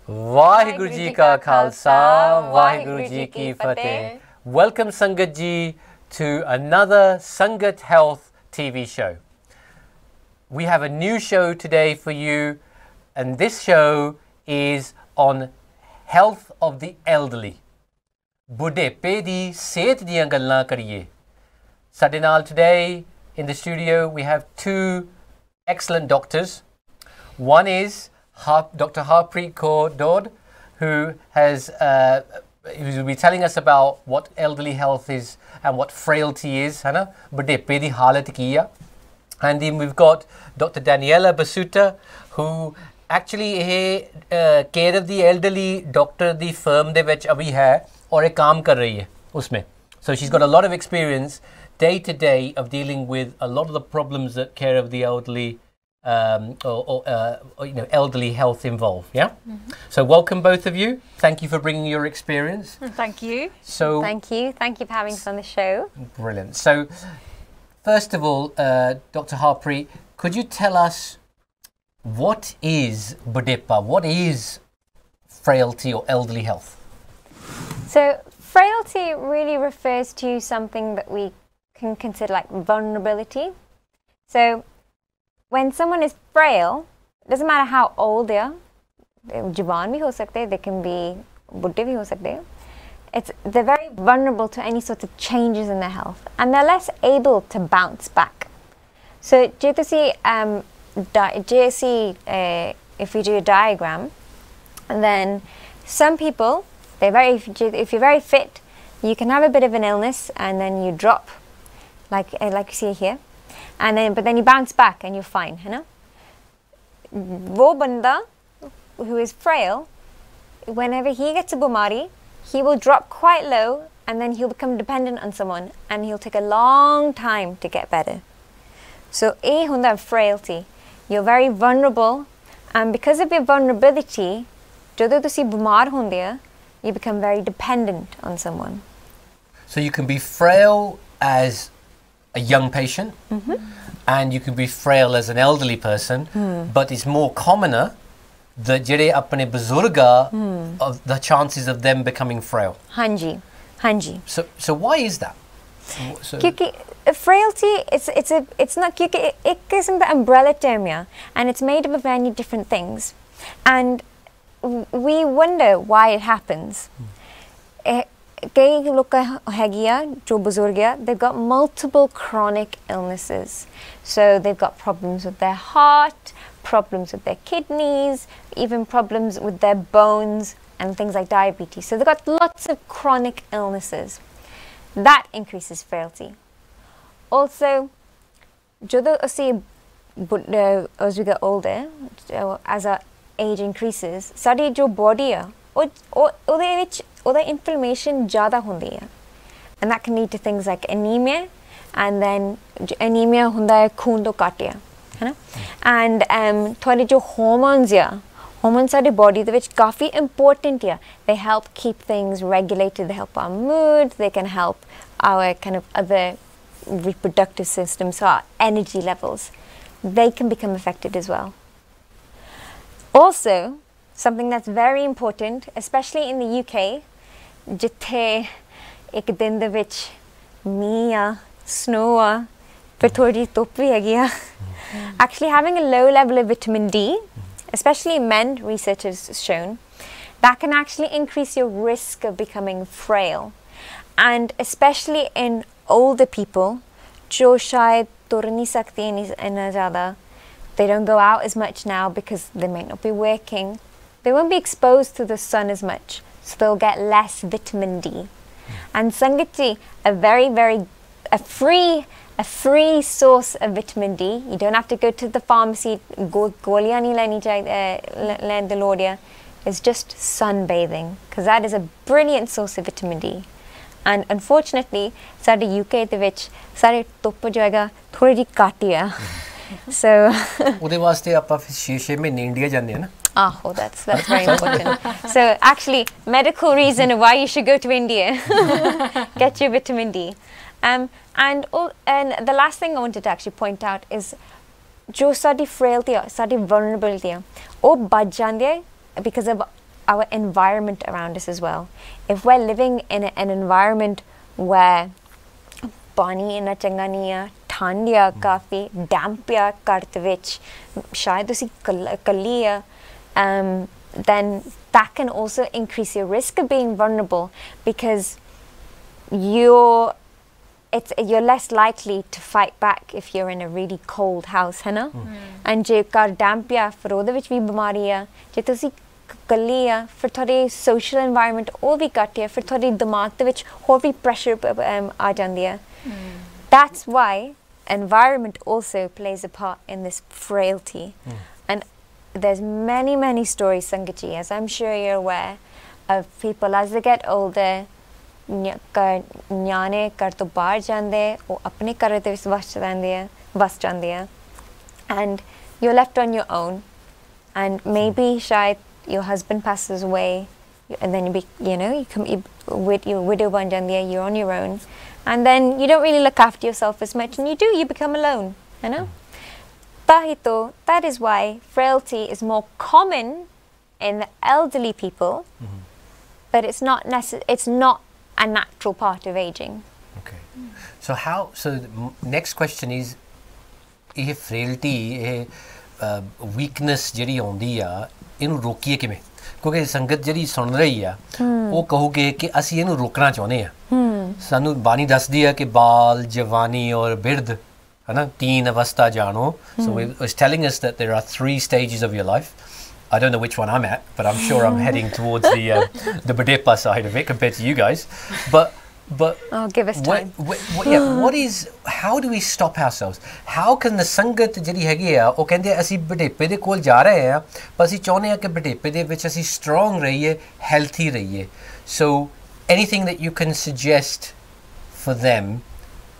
वाहिगुरु जी का खालसा, वाहिगुरु जी की फतेह. Welcome Sangat ji to another Sangat Health TV show. We have a new show today for you, and this show is on health of the elderly. बुढ़ेपे दी सेहत दियां गल्लां करिए. ਸਾਡੇ ਨਾਲ today in the studio we have two excellent doctors. One is Dr. Harpreet Kaur Dod, who will be telling us about what elderly health is and what frailty is. है ना? बुढ़ेपे दी हालत की है. And then we've got Dr. Daniela Basuta, who actually care of the elderly doctor the firm de vich abhi hai aur ek kaam kar rahi hai usme. So she's got a lot of experience day to day of dealing with a lot of the problems that care of the elderly elderly health involve. Yeah. So welcome both of you. Thank you for bringing your experience. Thank you. So thank you for having us on the show. Brilliant. So first of all, Dr. Harpreet, could you tell us what is budepa? What is frailty or elderly health? So frailty really refers to something that we can consider like vulnerability. So when someone is frail, it doesn't matter how old they are. Jawan bhi ho sakte, they can be budde bhi ho sakte. They're very vulnerable to any sort of changes in their health, and they're less able to bounce back. So if we do a diagram, then some people, if you're very fit, you can have a bit of an illness and then you drop, like you see here, but then you bounce back and you're fine, you know. Wo banda who is frail, whenever he gets a bumari, he will drop quite low and then he'll become dependent on someone and he'll take a long time to get better. So eh hunda frailty. You're very vulnerable, and because of your vulnerability, jadon tusi bimar hunde ho, you become very dependent on someone. So you can be frail as a young patient, and you can be frail as an elderly person, but it's more commoner that jehde apne buzurga of the chances of them becoming frail. Hanji. So why is that? Kyunki frailty, it's not kyunki ek kisam da umbrella term ya, and it's made up of many different things, and we wonder why it happens. They've got multiple chronic illnesses. So they've got problems with their heart, problems with their kidneys, even problems with their bones and things like diabetes. So they've got lots of chronic illnesses. That increases frailty. Also, as we get older, as our age increases, sadi jo body hai, the inflammation jada hundi hai, and that can lead to things like anemia, and then anemia hunda hai khoon to katya, hai na, and thode jo hormones ya, hormones sade body de vich kafi important ya. They help keep things regulated, they help our mood, they can help our kind of other reproductive systems, so our energy levels, they can become affected as well. Also, something that's very important, especially in the UK, jithe ek din de vich meeah, snow, fir thodi dhup bhi hegi a. Actually having a low level of vitamin D, especially in men, research has shown, that can actually increase your risk of becoming frail. And especially in older people, jo shayad tur nahi sakte inna zyada, they don't go out as much now because they might not be working. They won't be exposed to the sun as much, so they'll get less vitamin D. And Sangat ji, a free source of vitamin D. You don't have to go to the pharmacy, goliyan nahi leni len de lodia. It's just sunbathing, because that is a brilliant source of vitamin D. And unfortunately, sade UK de vich sare dhup jo hega thodi ji kati hai. So ਉਹਦੇ ਵਾਸਤੇ ਆਪਾਂ ਫਿਰ ਸ਼ੀਸ਼ੇ ਮੇ India ਜਾਂਦੇ ਆ ਨਾ. Oh, that's very important. So actually, medical reason why you should go to India, get your vitamin D. And the last thing I wanted to actually point out is, jo sadi frailty, sadi vulnerability, oh bach jande because of our environment around us as well. If we're living in an environment where पानी इन्ना चंगा नहीं है, ठंड है काफ़ी, damp है घर दे विच, शायद उसी कल्ली है, then that can also increase your risk of being vulnerable because you're less likely to fight back if you're in a really cold house, है ना? And जे घर damp है, फिर ਉਹਦੇ ਵਿੱਚ ਵੀ ਬਿਮਾਰੀ ਹੈ, ਜੇ ਤੁਸੀਂ ਕੱਲੀ ਆ ਫਿਰ ਤੁਹਾਡੀ social environment ਉਹ ਵੀ ਘੱਟ ਹੈ, ਫਿਰ ਤੁਹਾਡੇ ਦਿਮਾਗ ਦੇ ਵਿੱਚ ਹੋਰ ਵੀ pressure ਆ ਜਾਂਦੀ ਹੈ. That's why environment also plays a part in this frailty. And there's many stories, Sangatji, as I'm sure you're aware, of people as they get older, ਨਿਆਣੇ ਘਰ ਤੋਂ ਬਾਹਰ ਜਾਂਦੇ, ਉਹ ਆਪਣੇ ਘਰ ਦੇ ਵਿੱਚ ਵਸ ਜਾਂਦੇ ਆ, and you're left on your own, and maybe ਸ਼ਾਇਦ your husband passes away, and then you widow ਬਣ ਜਾਂਦੀ ਹੈ, you're on your own, and then you don't really look after yourself as much, and you become alone, you know? That is why frailty is more common in the elderly people, but it's not a natural part of aging. Okay. So the next question is, if frailty weakness ਜਿਹੜੀ ਆਉਂਦੀ ਆ ਇਹਨੂੰ ਰੋਕੀਏ ਕਿਵੇਂ? ਕਿਉਂਕਿ ਸੰਗਤ ਜਿਹੜੀ ਸੁਣ ਰਹੀ ਆ ਉਹ ਕਹੂਗੇ ਕਿ ਅਸੀਂ ਇਹਨੂੰ ਰੋਕਣਾ ਚਾਹੁੰਦੇ ਆ, ਸਾਨੂੰ ਬਾਣੀ ਦੱਸਦੀ ਆ ਕਿ ਬਾਲ ਜਵਾਨੀ ਔਰ ਬਿਰਧ ਹੈ ਨਾ ਤੀਨ ਅਵਸਥਾ ਜਾਣੋ. So it was telling us that there are 3 stages of your life. I don't know which one I'm at, but I'm sure I'm heading towards the Budepa side of it compared to you guys. But oh, give us time. How do we stop ourselves? How can the Sangat ਜਿਹੜੀ ਹੈਗੀ ਆ ਉਹ ਕਹਿੰਦੇ ਅਸੀਂ ਬੁਢੇਪੇ ਦੇ ਕੋਲ ਜਾ ਰਹੇ ਆ, ਪਰ ਅਸੀਂ ਚਾਹੁੰਦੇ ਆ ਕਿ ਬੁਢੇਪੇ ਦੇ ਵਿੱਚ ਅਸੀਂ strong ਰਹੀਏ, healthy ਰਹੀਏ. So anything that you can suggest for them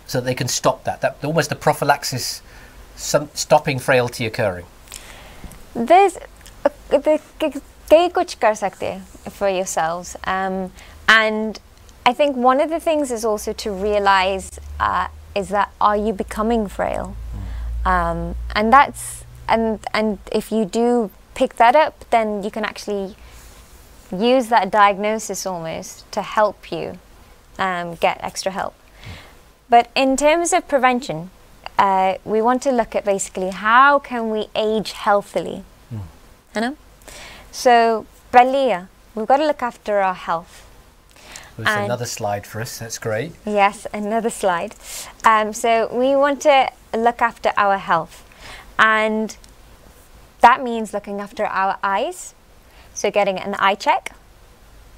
so that they can stop that almost the prophylaxis, stopping frailty occurring? There's कई कुछ कर सकते हैं for yourselves, and I think one of the things is also to realize is that are you becoming frail, and if you do pick that up, then you can actually use that diagnosis almost to help you get extra help. But in terms of prevention, we want to look at basically how can we age healthily. You know? So, we've got to look after our health. There's another slide for us, that's great. Yes, another slide. So we want to look after our health, and that means looking after our eyes, so getting an eye check,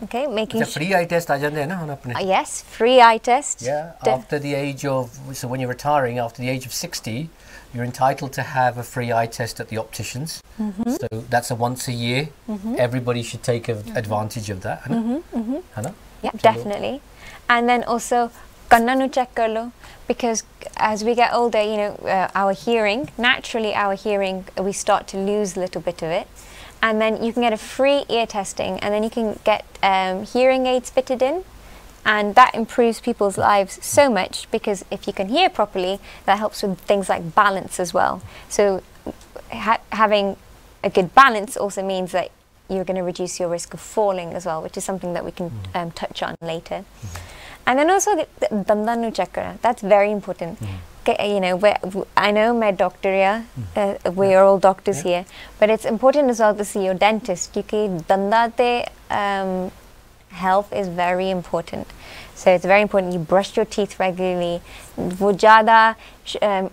okay, making sure. Free eye test aa jande hai na hun apne? Yes, free eye test. Yeah, after the age of, so when you're retiring after the age of 60, you're entitled to have a free eye test at the opticians. So that's a once a year. Everybody should take advantage of that. Yeah, definitely. And then also kanna nu check kar lo, because as we get older, you know, our hearing, naturally our hearing, we start to lose a little bit of it, and then you can get a free ear testing, and then you can get hearing aids fitted in, and that improves people's lives so much, because if you can hear properly, that helps with things like balance as well. So having a good balance also means that you're going to reduce your risk of falling as well, which is something that we can touch on later. And then also the dandanu chakra, that's very important. You know, I know my doctor here, we are all doctors here, but it's important as well to see your dentist, because danda health is very important. So it's very important you brush your teeth regularly. वो ज़्यादा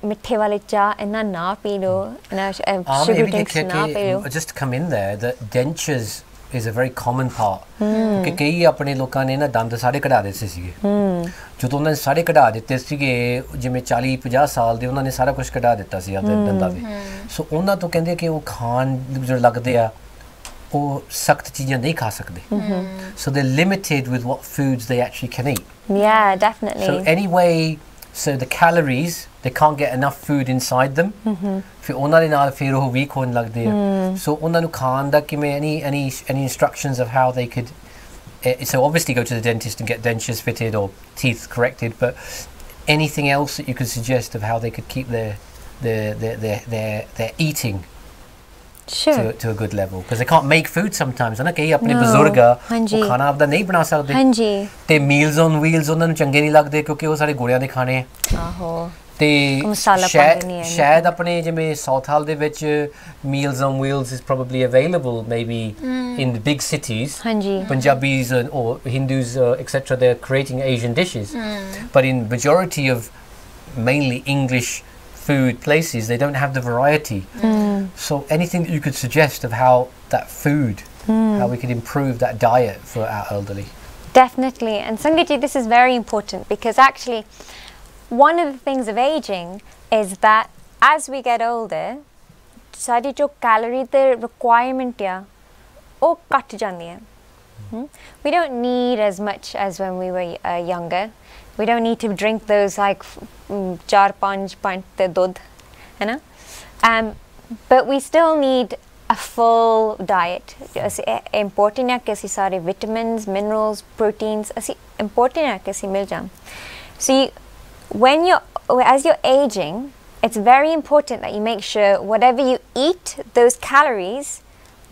मिठे वाले चाय इन्ना ना P low, ना sugar drinks ना P low. Just to come in there, that dentures is a very common part. क्योंकि कई अपने लोगों ने ना दंद सारे कढ़ा देते सीगे. जो तो उन्होंने सारे कढ़ा देते सीगे, जिम्मे 40-50 साल दे उन्होंने सारा कुछ कढ़ा देता सी अपने दंदा में. So उन्होंने तो कहते कि वो खान जो लगते आ वो सख्त चीज़ें नहीं खा सकते. So they're limited with what foods they actually can eat. Yeah, definitely. So anyway, so the calories, they can't get enough food inside them. फिर उन्होंने नाल फिर वो weak होने लगते हैं. So उन्होंने खान दा कि मैं any instructions of how they could, so obviously go to the dentist and get dentures fitted or teeth corrected, but anything else that you could suggest of how they could keep their eating Sure. to a good level because they can't make food sometimes है ना कई अपने No. बुजुर्ग हाँ जी। वो खाना आपदा नहीं बना सकते हाँ जी। ते meals on wheels ਉਹਨਾਂ ਨੂੰ ਚੰਗੇ ਨਹੀਂ ਲੱਗਦੇ ਕਿਉਂਕਿ ਉਹ ਸਾਰੇ ਗੋਲਿਆਂ ਦੇ ਖਾਣੇ ਆ ਆਹੋ ਤੇ ਮਸਾਲਾ ਪਾਉਂਦੇ ਨਹੀਂ ਹੈ ਸ਼ਾਇਦ ਆਪਣੇ ਜਿਵੇਂ ਸਾਊਥ ਹਾਲ ਦੇ ਵਿੱਚ meals on wheels is probably available maybe in the big cities हाँ जी Punjabis or Hindus etc they're creating Asian dishes but in majority of mainly English food places they don't have the variety so anything that you could suggest of how that food how we could improve that diet for our elderly definitely and Sangat ji this is very important because actually one of the things of aging is that as we get older ਸਾਡੀ ਜੋ calorie the requirement ਆ ਉਹ ਘਟ ਜਾਂਦੀ ਹੈ we don't need as much as when we were younger we don't need to drink those like 4-5 pint the ਦੁੱਧ ਹੈ ਨਾ but we still need a full diet important ਹੈ ਕਿ ਅਸੀਂ ਸਾਰੇ vitamins minerals proteins ਅਸੀਂ important ਹੈ ਕਿ ਅਸੀਂ ਮਿਲ ਜਾਣ so as you're aging it's very important that you make sure whatever you eat those calories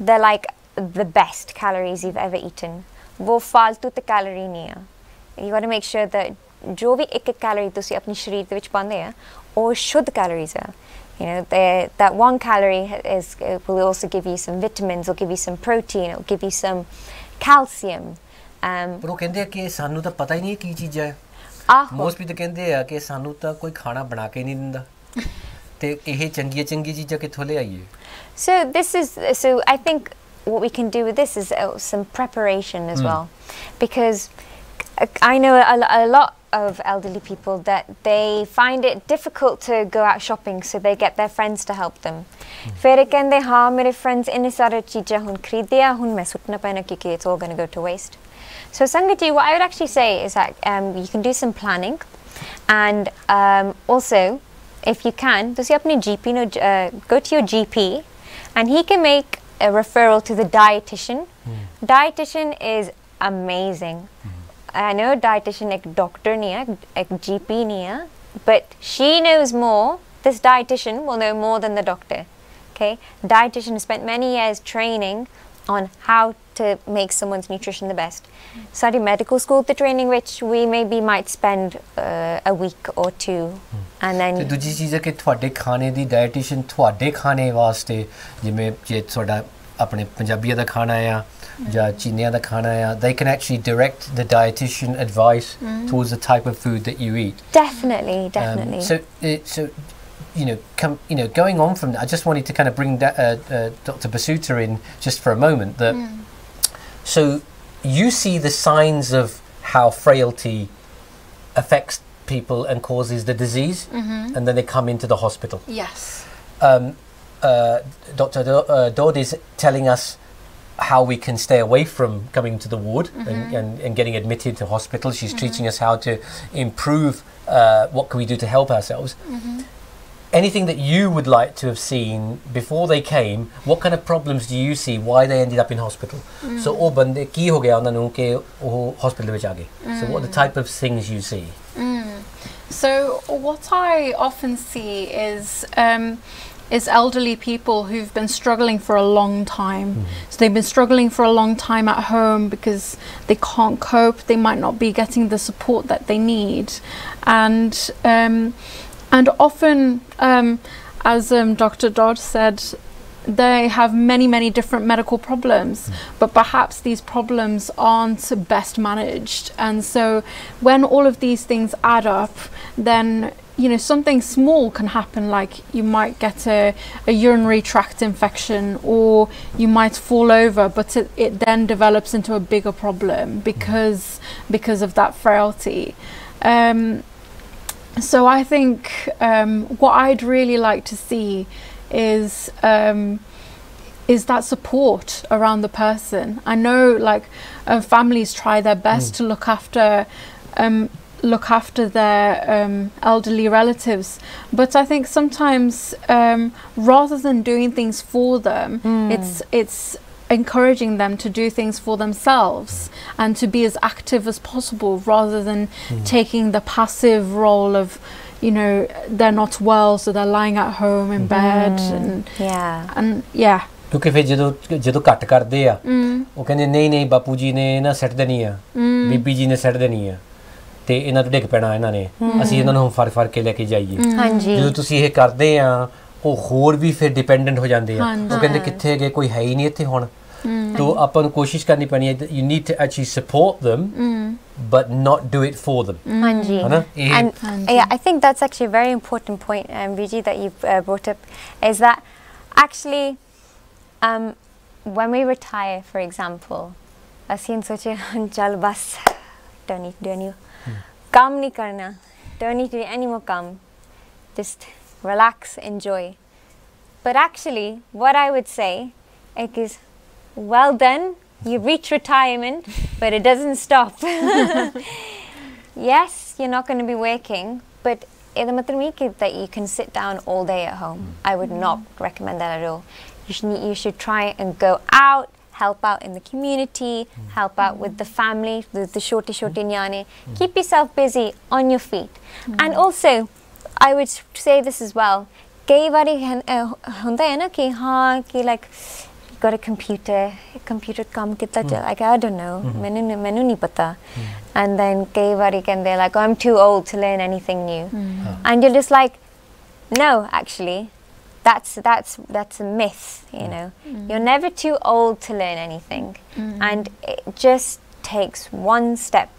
they're like the best calories you've ever eaten wo faltu te calorie nahi hai you got to make sure that jo bhi ek calorie tusi apne shareer de vich paande hai or shuddh calories are you know that 1 calorie will also give you some vitamins will give you some protein it will give you some calcium ਪਰ ਉਹ ਕਹਿੰਦੇ ਕਿ ਸਾਨੂੰ ਤਾਂ ਪਤਾ ਹੀ ਨਹੀਂ ਕੀ ਚੀਜ਼ਾਂ ਹੈ ਮੋਸਟ ਵੀ ਤਾਂ ਕਹਿੰਦੇ ਆ ਕਿ ਸਾਨੂੰ ਤਾਂ ਕੋਈ ਖਾਣਾ ਬਣਾ ਕੇ ਨਹੀਂ ਦਿੰਦਾ ਤੇ ਇਹ ਚੰਗੀਆਂ ਚੀਜ਼ਾਂ ਕਿੱਥੋਂ ਲੈ ਆਈਏ so I think what we can do with this is some preparation as well because I know a lot of elderly people that they find it difficult to go out shopping so they get their friends to help them ਫਿਰ ਕਹਿੰਦੇ ਹਾਂ ਮੇਰੇ friends ਇੰਨੇ ਸਾਰੇ ਚੀਜ਼ਾਂ ਹੁਣ ਖਰੀਦਿਆ ਹੁਣ ਮੈਂ ਸੁੱਟਣਾ ਪੈਣਾ ਕਿਉਂਕਿ it's all going to go to waste so Sangat ji what I would actually say is that you can do some planning and also if you can ਤੁਸੀਂ ਆਪਣੇ GP ਨੂੰ go to your GP and he can make a referral to the dietitian dietitian is amazing I know dietitian ek doctor nahi hai ek GP nahi hai but she knows more this dietitian will know more than the doctor okay dietitian has spent many years training on how to make someone's nutrition the best study medical school the training which we maybe might spend a week or two and then ਤੇ ਦੂਜੀ ਚੀਜ਼ ਹੈ ਕਿ ਤੁਹਾਡੇ ਖਾਣੇ ਦੀ dietitian ਤੁਹਾਡੇ ਖਾਣੇ ਵਾਸਤੇ ਜਿਵੇਂ ਜੇ ਤੁਹਾਡਾ ਆਪਣੇ ਪੰਜਾਬੀਆਂ ਦਾ ਖਾਣਾ ਆ ਜਾਂ ਚੀਨੀਆਂ ਦਾ ਖਾਣਾ ਆ they can actually direct the dietitian advice towards the type of food that you eat definitely so going on from that I just wanted to kind of bring Dr. Basuta in just for a moment that so you see the signs of how frailty affects people and causes the disease and then they come into the hospital yes Dr. Dodd is telling us how we can stay away from coming to the ward and getting admitted to hospital she's teaching us how to improve what can we do to help ourselves anything that you would like to have seen before they came what kind of problems do you see why they ended up in hospital so ਉਹ ਬੰਦੇ ਕੀ ਹੋ ਗਿਆ ਉਹਨਾਂ ਨੂੰ ਕਿ ਉਹ hospital ਵਿੱਚ ਆ ਗਏ so what are the type of things you see so what I often see is elderly people who've been struggling for a long time so they've been struggling for a long time at home because they can't cope they might not be getting the support that they need and often as Dr. Dodd said they have many different medical problems but perhaps these problems aren't best managed and so when all of these things add up then something small can happen like you might get a urinary tract infection or you might fall over but it then develops into a bigger problem because of that frailty so I think what I'd really like to see is that support around the person I know like families try their best to look after their elderly relatives but I think sometimes rather than doing things for them it's encouraging them to do things for themselves and to be as active as possible rather than taking the passive role of they're not well so they're lying at home in bed and ਕਿਉਂਕਿ ਫਿਰ ਜਦੋਂ ਘੱਟ ਕਰਦੇ ਆ ਉਹ ਕਹਿੰਦੇ ਨਹੀਂ ਬਾਪੂ ਜੀ ਨੇ ਨਾ ਸੱਟ ਦੇਣੀ ਆ ਬੀਬੀ ਜੀ ਨੇ ਸੱਟ ਦੇਣੀ ਆ ਤੇ ਇਹਨਾਂ ਤੋਂ ਡਿੱਗ ਪੈਣਾ ਇਹਨਾਂ ਨੇ ਅਸੀਂ ਇਹਨਾਂ ਨੂੰ ਫੜ ਕੇ ਲੈ ਕੇ ਜਾਈਏ ਹਾਂਜੀ ਜਦੋਂ ਤੁਸੀਂ ਇਹ ਕਰਦੇ ਆ ਉਹ ਹੋਰ ਵੀ ਫਿਰ ਡਿਪੈਂਡੈਂਟ ਹੋ ਜਾਂਦੇ ਆ ਉਹ ਕਹਿੰਦੇ ਕਿੱਥੇ ਗਏ ਕੋਈ ਹੈ ਹੀ ਨਹੀਂ ਇੱਥੇ ਹੁਣ तो अपन कोशिश करनी पड़नी है you need to actually support them but not do it for them Hanji. And yeah, I think that's actually a very important point Viji that you brought up is that actually when we retire for example asin soche chal bas don't need to do any kam nahi karna don't need to do any more kam just relax enjoy but actually what I would say is well done, you reach retirement, but it doesn't stop. Yes, you're not going to be working, but that you can sit down all day at home. I would not recommend that at all. You should try and go out, help out in the community, help out with the family, the shorty nyane. Keep yourself busy on your feet. And also, I would say this as well. Kai bari hunda hai na ki haan ki like got a computer kam kitna like I don't know mainu nahi pata and then kai bari kende like I'm too old to learn anything new and you're just like no actually that's a myth you know you're never too old to learn anything and it just takes one step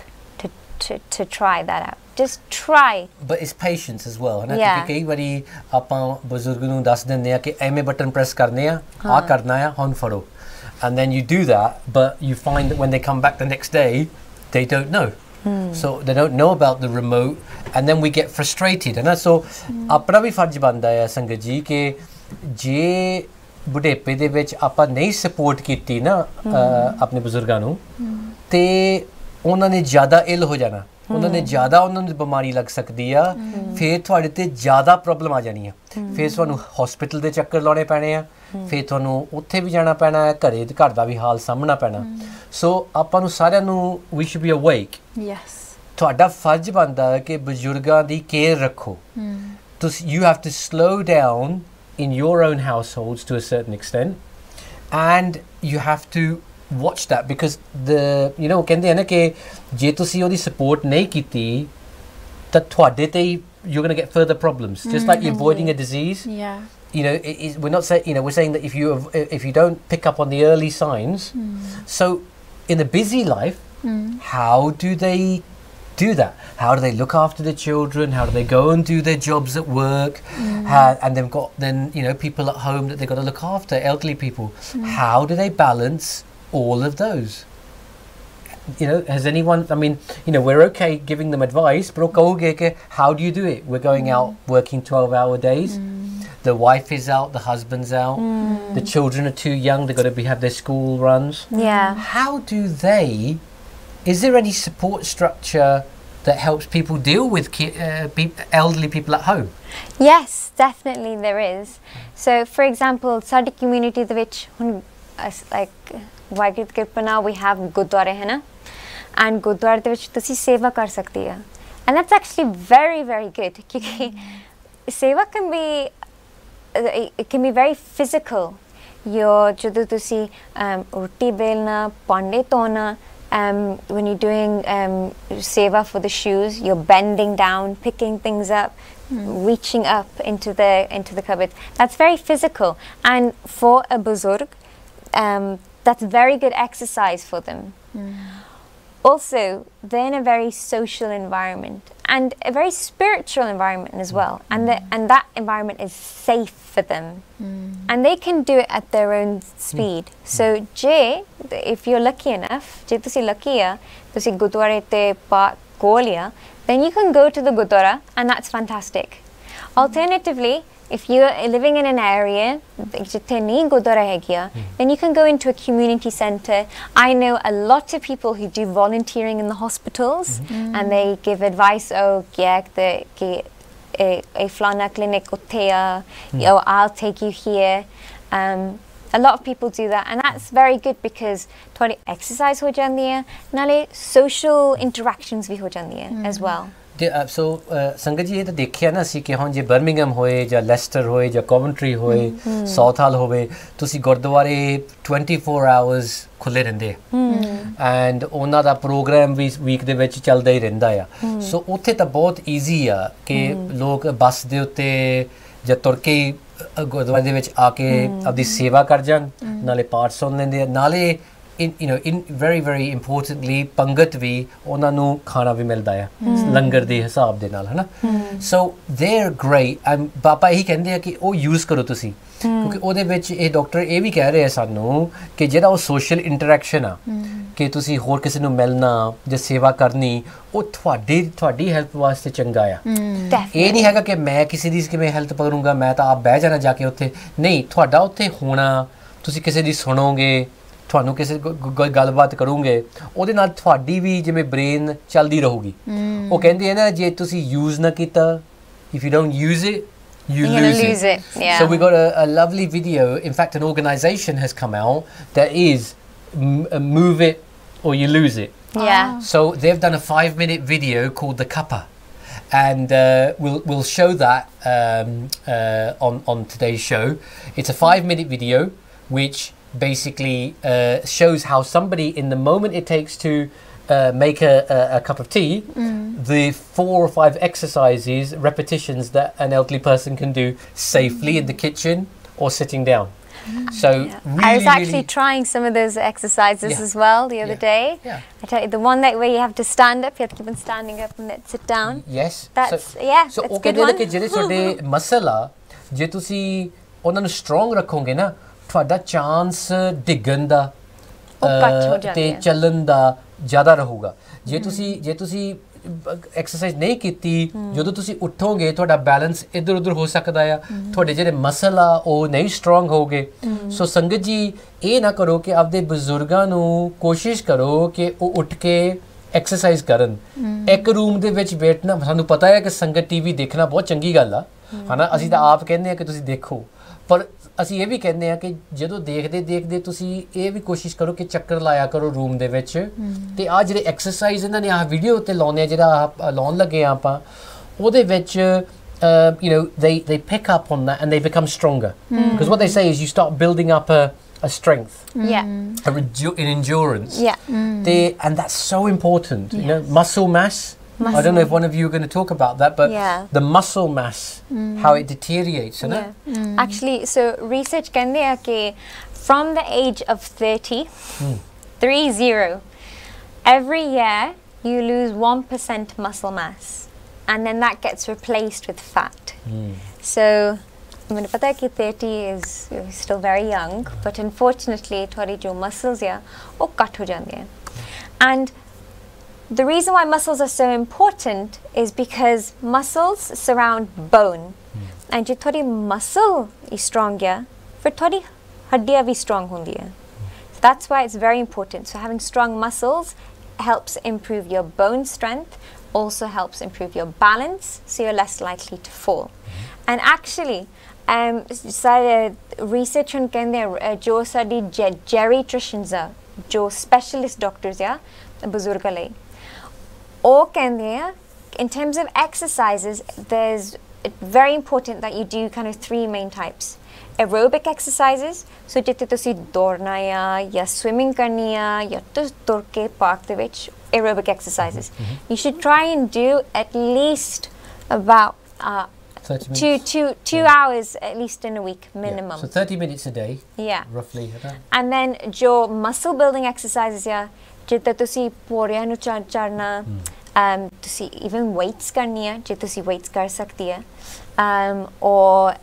to try that out just try but it's patience as well है ना कई बारी ਆਪਾਂ ਬਜ਼ੁਰਗ ਨੂੰ ਦੱਸ ਦਿੰਦੇ ਆ ਕਿ ਐਵੇਂ ਬਟਨ ਪ੍ਰੈਸ ਕਰਨੇ ਆ ਆ ਕਰਨਾ ਆ ਹੁਣ ਫੜੋ and then you do that but you find that when they come back the next day they don't know so they don't know about the remote and then we get frustrated है ना so ਆਪਣਾ ਵੀ ਫਰਜ਼ ਬਣਦਾ ਹੈ ਸੰਗਤ ਜੀ ਕਿ ਜੇ ਬੁਢੇਪੇ ਦੇ ਵਿੱਚ ਆਪਾਂ ਨਹੀਂ ਸਪੋਰਟ ਕੀਤੀ ਨਾ ਆਪਣੇ ਬਜ਼ੁਰਗਾਂ ਨੂੰ ਤੇ ਉਹਨਾਂ ਨੇ ਜ਼ਿਆਦਾ ਇਲ ਹੋ ਜਾਣਾ ਉਹਨਾਂ ਨੇ ਜ਼ਿਆਦਾ ਉਹਨਾਂ ਨੂੰ ਬਿਮਾਰੀ ਲੱਗ ਸਕਦੀ ਆ ਫਿਰ ਤੁਹਾਡੇ ਤੇ ਜ਼ਿਆਦਾ ਪ੍ਰੋਬਲਮ ਆ ਜਾਣੀ ਆ ਫਿਰ ਤੁਹਾਨੂੰ ਹਸਪੀਟਲ ਦੇ ਚੱਕਰ ਲਾਉਣੇ ਪੈਣੇ ਆ ਫਿਰ ਤੁਹਾਨੂੰ ਉੱਥੇ ਵੀ ਜਾਣਾ ਪੈਣਾ ਹੈ ਘਰ ਦਾ ਵੀ ਹਾਲ ਸਾਹਮਣਾ ਪੈਣਾ ਸੋ ਆਪਾਂ ਨੂੰ ਸਾਰਿਆਂ ਨੂੰ we should be awake yes ਤੁਹਾਡਾ ਫਰਜ਼ ਬਣਦਾ ਹੈ ਕਿ ਬਜ਼ੁਰਗਾਂ ਦੀ ਕੇਅਰ ਰੱਖੋ ਤੁਸੀਂ you have to slow down in your own households to a certain extent and you have to watch that because the you know ਕਹਿੰਦੇ ਆ ਨਾ ਕਿ ਜੇ ਤੁਸੀਂ ਉਹਦੀ support ਨਹੀਂ ਕੀਤੀ ਤਾਂ ਤੁਹਾਡੇ ਤੇ you're going to get further problems just like you're avoiding a disease you know we're not saying you know we're saying that if you don't pick up on the early signs so in a busy life how do they do that how do they look after the children how do they go and do their jobs at work and they've got then you know people at home that they've got to look after elderly people how do they balance all of those you know has anyone I mean you know we're okay giving them advice but how do you do it we're going out working 12-hour days the wife is out the husband's out the children are too young they've got to have their school runs how do they is there any support structure that helps people deal with elderly people at home? Yes, definitely there is. So, for example, Sadi community the which like Wagit Kirpana we have Gurdwara hai na and Gurdwara the which tusi seva kar sakti hai and that's actually very very good because seva can be very physical your jado tusi roti belna pande tona when you're doing seva for the shoes you're bending down picking things up reaching up into the cupboard that's very physical and for a buzurg that's very good exercise for them also they're in a very social environment and a very spiritual environment as well and that environment is safe for them and they can do it at their own speed so if you're lucky enough je tusi lucky hai tusi gurdwara te koliya then you can go to the gurdwara and that's fantastic alternatively if you're living in an area then you can go into a community center I know a lot of people who do volunteering in the hospitals and they give advice a flana clinic I'll take you here a lot of people do that and that's very good because thodi exercise ho jandi hai nale social interactions bhi ho jandi hai as well So ਸੰਗਤ ਜੀ ਇਹ ਤਾਂ ਦੇਖਿਆ ਨਾ ਸੀ ਕਿ ਹੁਣ ਜੇ Birmingham ਹੋਏ ਜਾਂ ਲੈਸਟਰ ਹੋਏ ਜਾਂ ਕੋਵੈਂਟਰੀ ਹੋਏ ਸਾਊਥ ਹਾਲ ਹੋਵੇ ਤੁਸੀਂ ਗੁਰਦੁਆਰੇ 24 ਆਵਰਸ ਖੁੱਲੇ ਰਹਿੰਦੇ ਐਂਡ ਉਹਨਾਂ ਦਾ ਪ੍ਰੋਗਰਾਮ ਵੀ ਵੀਕ ਦੇ ਵਿੱਚ ਚੱਲਦਾ ਹੀ ਰਹਿੰਦਾ ਆ ਸੋ ਉੱਥੇ ਤਾਂ ਬਹੁਤ ਈਜ਼ੀ ਆ ਕਿ ਲੋਕ ਬੱਸ ਦੇ ਉੱਤੇ ਜਾਂ ਤੁਰ ਕੇ ਗੁਰਦੁਆਰੇ ਦੇ ਵਿੱਚ ਆ ਕੇ ਆਪਦੀ ਸੇਵਾ ਕਰ ਜਾਣ ਨਾਲੇ ਪਾਠ ਸੁਣ ਲੈਂਦੇ ਆ ਨਾਲੇ in very very importantly ਪੰਗਤ ਵੀ ਉਹਨਾਂ ਨੂੰ ਖਾਣਾ ਵੀ ਮਿਲਦਾ ਆ ਲੰਗਰ ਦੇ ਹਿਸਾਬ ਦੇ ਨਾਲ ਹਨਾ so they're great and ਪਾਪਾ ਇਹੀ ਕਹਿੰਦੇ ਆ ਕਿ ਉਹ ਯੂਜ਼ ਕਰੋ ਤੁਸੀਂ ਕਿਉਂਕਿ ਉਹਦੇ ਵਿੱਚ ਇਹ ਡਾਕਟਰ ਇਹ ਵੀ ਕਹਿ ਰਹੇ ਆ ਸਾਨੂੰ ਕਿ ਜਿਹੜਾ ਉਹ ਸੋਸ਼ਲ ਇੰਟਰੈਕਸ਼ਨ ਆ ਕਿ ਤੁਸੀਂ ਹੋਰ ਕਿਸੇ ਨੂੰ ਮਿਲਣਾ ਜਾਂ ਸੇਵਾ ਕਰਨੀ ਉਹ ਤੁਹਾਡੀ ਹੈਲਪ ਵਾਸਤੇ ਚੰਗਾ ਆ ਇਹ ਨਹੀਂ ਹੈਗਾ ਕਿ ਮੈਂ ਕਿਸੇ ਦੀ ਕਿਵੇਂ ਹੈਲਪ ਕਰੂੰਗਾ ਮੈਂ ਤਾਂ ਆਪ ਬਹਿ ਜਾਣਾ ਜਾ ਕੇ ਉੱਥੇ ਨਹੀਂ ਤੁਹਾਡਾ ਉੱਥੇ ਹੋਣਾ ਤੁਸੀਂ ਕਿਸੇ ਦੀ ਸੁਣੋਗੇ ਤੁਹਾਨੂੰ ਕਿਸੇ ਗੱਲਬਾਤ ਕਰੋਗੇ ਉਹਦੇ ਨਾਲ ਤੁਹਾਡੀ ਵੀ ਜਿਵੇਂ ਬ੍ਰੇਨ ਚੱਲਦੀ ਰਹੂਗੀ ਉਹ ਕਹਿੰਦੇ ਆ ਨਾ ਜੇ ਤੁਸੀਂ ਯੂਜ਼ ਨਾ ਕੀਤਾ if you don't use it you lose it. Yeah. So we got a lovely video. In fact, an organisation has come out that is move it or you lose it. Yeah. So they've done a 5-minute video called the Kappa. And we'll show that on today's show. It's a 5-minute video which basically shows how somebody in the moment it takes to make a cup of tea the 4 or 5 exercises repetitions that an elderly person can do safely in the kitchen or sitting down so really, I was actually trying some of those exercises as well the other day I tell you the one that where you have to stand up you have to keep on standing up and then sit down yes that's so that's good one ਕਿ ਜਿਹੜੇ ਤੁਹਾਡੇ muscle ਆ ਜੇ ਤੁਸੀਂ ਉਹਨਾਂ ਨੂੰ strong ਰੱਖੋਗੇ ਨਾ ਤੁਹਾਡਾ ਚਾਂਸ ਡਿੱਗਣ ਦਾ ਤੇ ਚੱਲਣ ਦਾ ਜ਼ਿਆਦਾ ਰਹੂਗਾ ਜੇ ਤੁਸੀਂ ਐਕਸਰਸਾਈਜ਼ ਨਹੀਂ ਕੀਤੀ ਜਦੋਂ ਤੁਸੀਂ ਉੱਠੋਗੇ ਤੁਹਾਡਾ ਬੈਲੈਂਸ ਇੱਧਰ ਉੱਧਰ ਹੋ ਸਕਦਾ ਆ ਤੁਹਾਡੇ ਜਿਹੜੇ ਮਸਲ ਆ ਉਹ ਨਹੀਂ ਸਟਰੋਂਗ ਹੋਗੇ ਸੋ ਸੰਗਤ ਜੀ ਇਹ ਨਾ ਕਰੋ ਕਿ ਆਪਦੇ ਬਜ਼ੁਰਗਾਂ ਨੂੰ ਕੋਸ਼ਿਸ਼ ਕਰੋ ਕਿ ਉਹ ਉੱਠ ਕੇ ਐਕਸਰਸਾਈਜ਼ ਕਰਨ ਇੱਕ ਰੂਮ ਦੇ ਵਿੱਚ ਬੈਠਣਾ ਸਾਨੂੰ ਪਤਾ ਹੈ ਕਿ ਸੰਗਤ ਟੀਵੀ ਦੇਖਣਾ ਬਹੁਤ ਚੰਗੀ ਗੱਲ ਆ ਹਨਾ ਅਸੀਂ ਤਾਂ ਆਪ ਕਹਿੰਦੇ ਆ ਕਿ ਤੁਸੀਂ ਦੇਖੋ ਪਰ ਅਸੀਂ ਇਹ ਵੀ ਕਹਿੰਦੇ ਆ ਕਿ ਜਦੋਂ ਦੇਖਦੇ ਤੁਸੀਂ ਇਹ ਵੀ ਕੋਸ਼ਿਸ਼ ਕਰੋ ਕਿ ਚੱਕਰ ਲਾਇਆ ਕਰੋ ਰੂਮ ਦੇ ਵਿੱਚ ਤੇ ਆ ਜਿਹੜੇ ਐਕਸਰਸਾਈਜ਼ ਇਹਨਾਂ ਨੇ ਆਹ ਵੀਡੀਓ ਉੱਤੇ ਲਾਉਣੇ ਆ ਜਿਹੜਾ ਲਾਉਣ ਲੱਗੇ ਆ ਆਪਾਂ ਉਹਦੇ ਵਿੱਚ you know they pick up on that and they become stronger because what they say is you start building up a strength an endurance and that's so important you know muscle mass I don't know if one of you are going to talk about that, but the muscle mass, how it deteriorates, isn't it? Actually, so research kende hai ke from the age of 30, 30, every year you lose 1% muscle mass, and then that gets replaced with fat. So, I mean, pata hai ki 30 is still very young, but unfortunately, thodi jo muscles ya, wo cut ho jande hain. And the reason why muscles are so important is because muscles surround bone. And je thodi muscle is strong ya, fir thodi haddiyan bhi strong hundi hai. So that's why it's very important. So having strong muscles helps improve your bone strength, also helps improve your balance, so you're less likely to fall. And actually, research on kende jo sadi geriatricians are, jo specialist doctors ya, buzurga lai. Or in terms of exercises, there's very important that you do kind of 3 main types. Aerobic exercises, so jitte tusi dorna ya swimming karni ya tur ke park de vich aerobic exercises. You should try and do at least about 2 hours at least in a week minimum. So 30 minutes a day. Roughly. And then jo muscle building exercises ਜਿੱਦਾਂ ਤੁਸੀਂ ਪੌੜੀਆਂ ਨੂੰ ਚੜ੍ਹਨਾ ਤੁਸੀਂ even weights ਕਰਨੀ ਹੈ ਜੇ ਤੁਸੀਂ weights ਕਰ ਸਕਦੀ ਹੈ or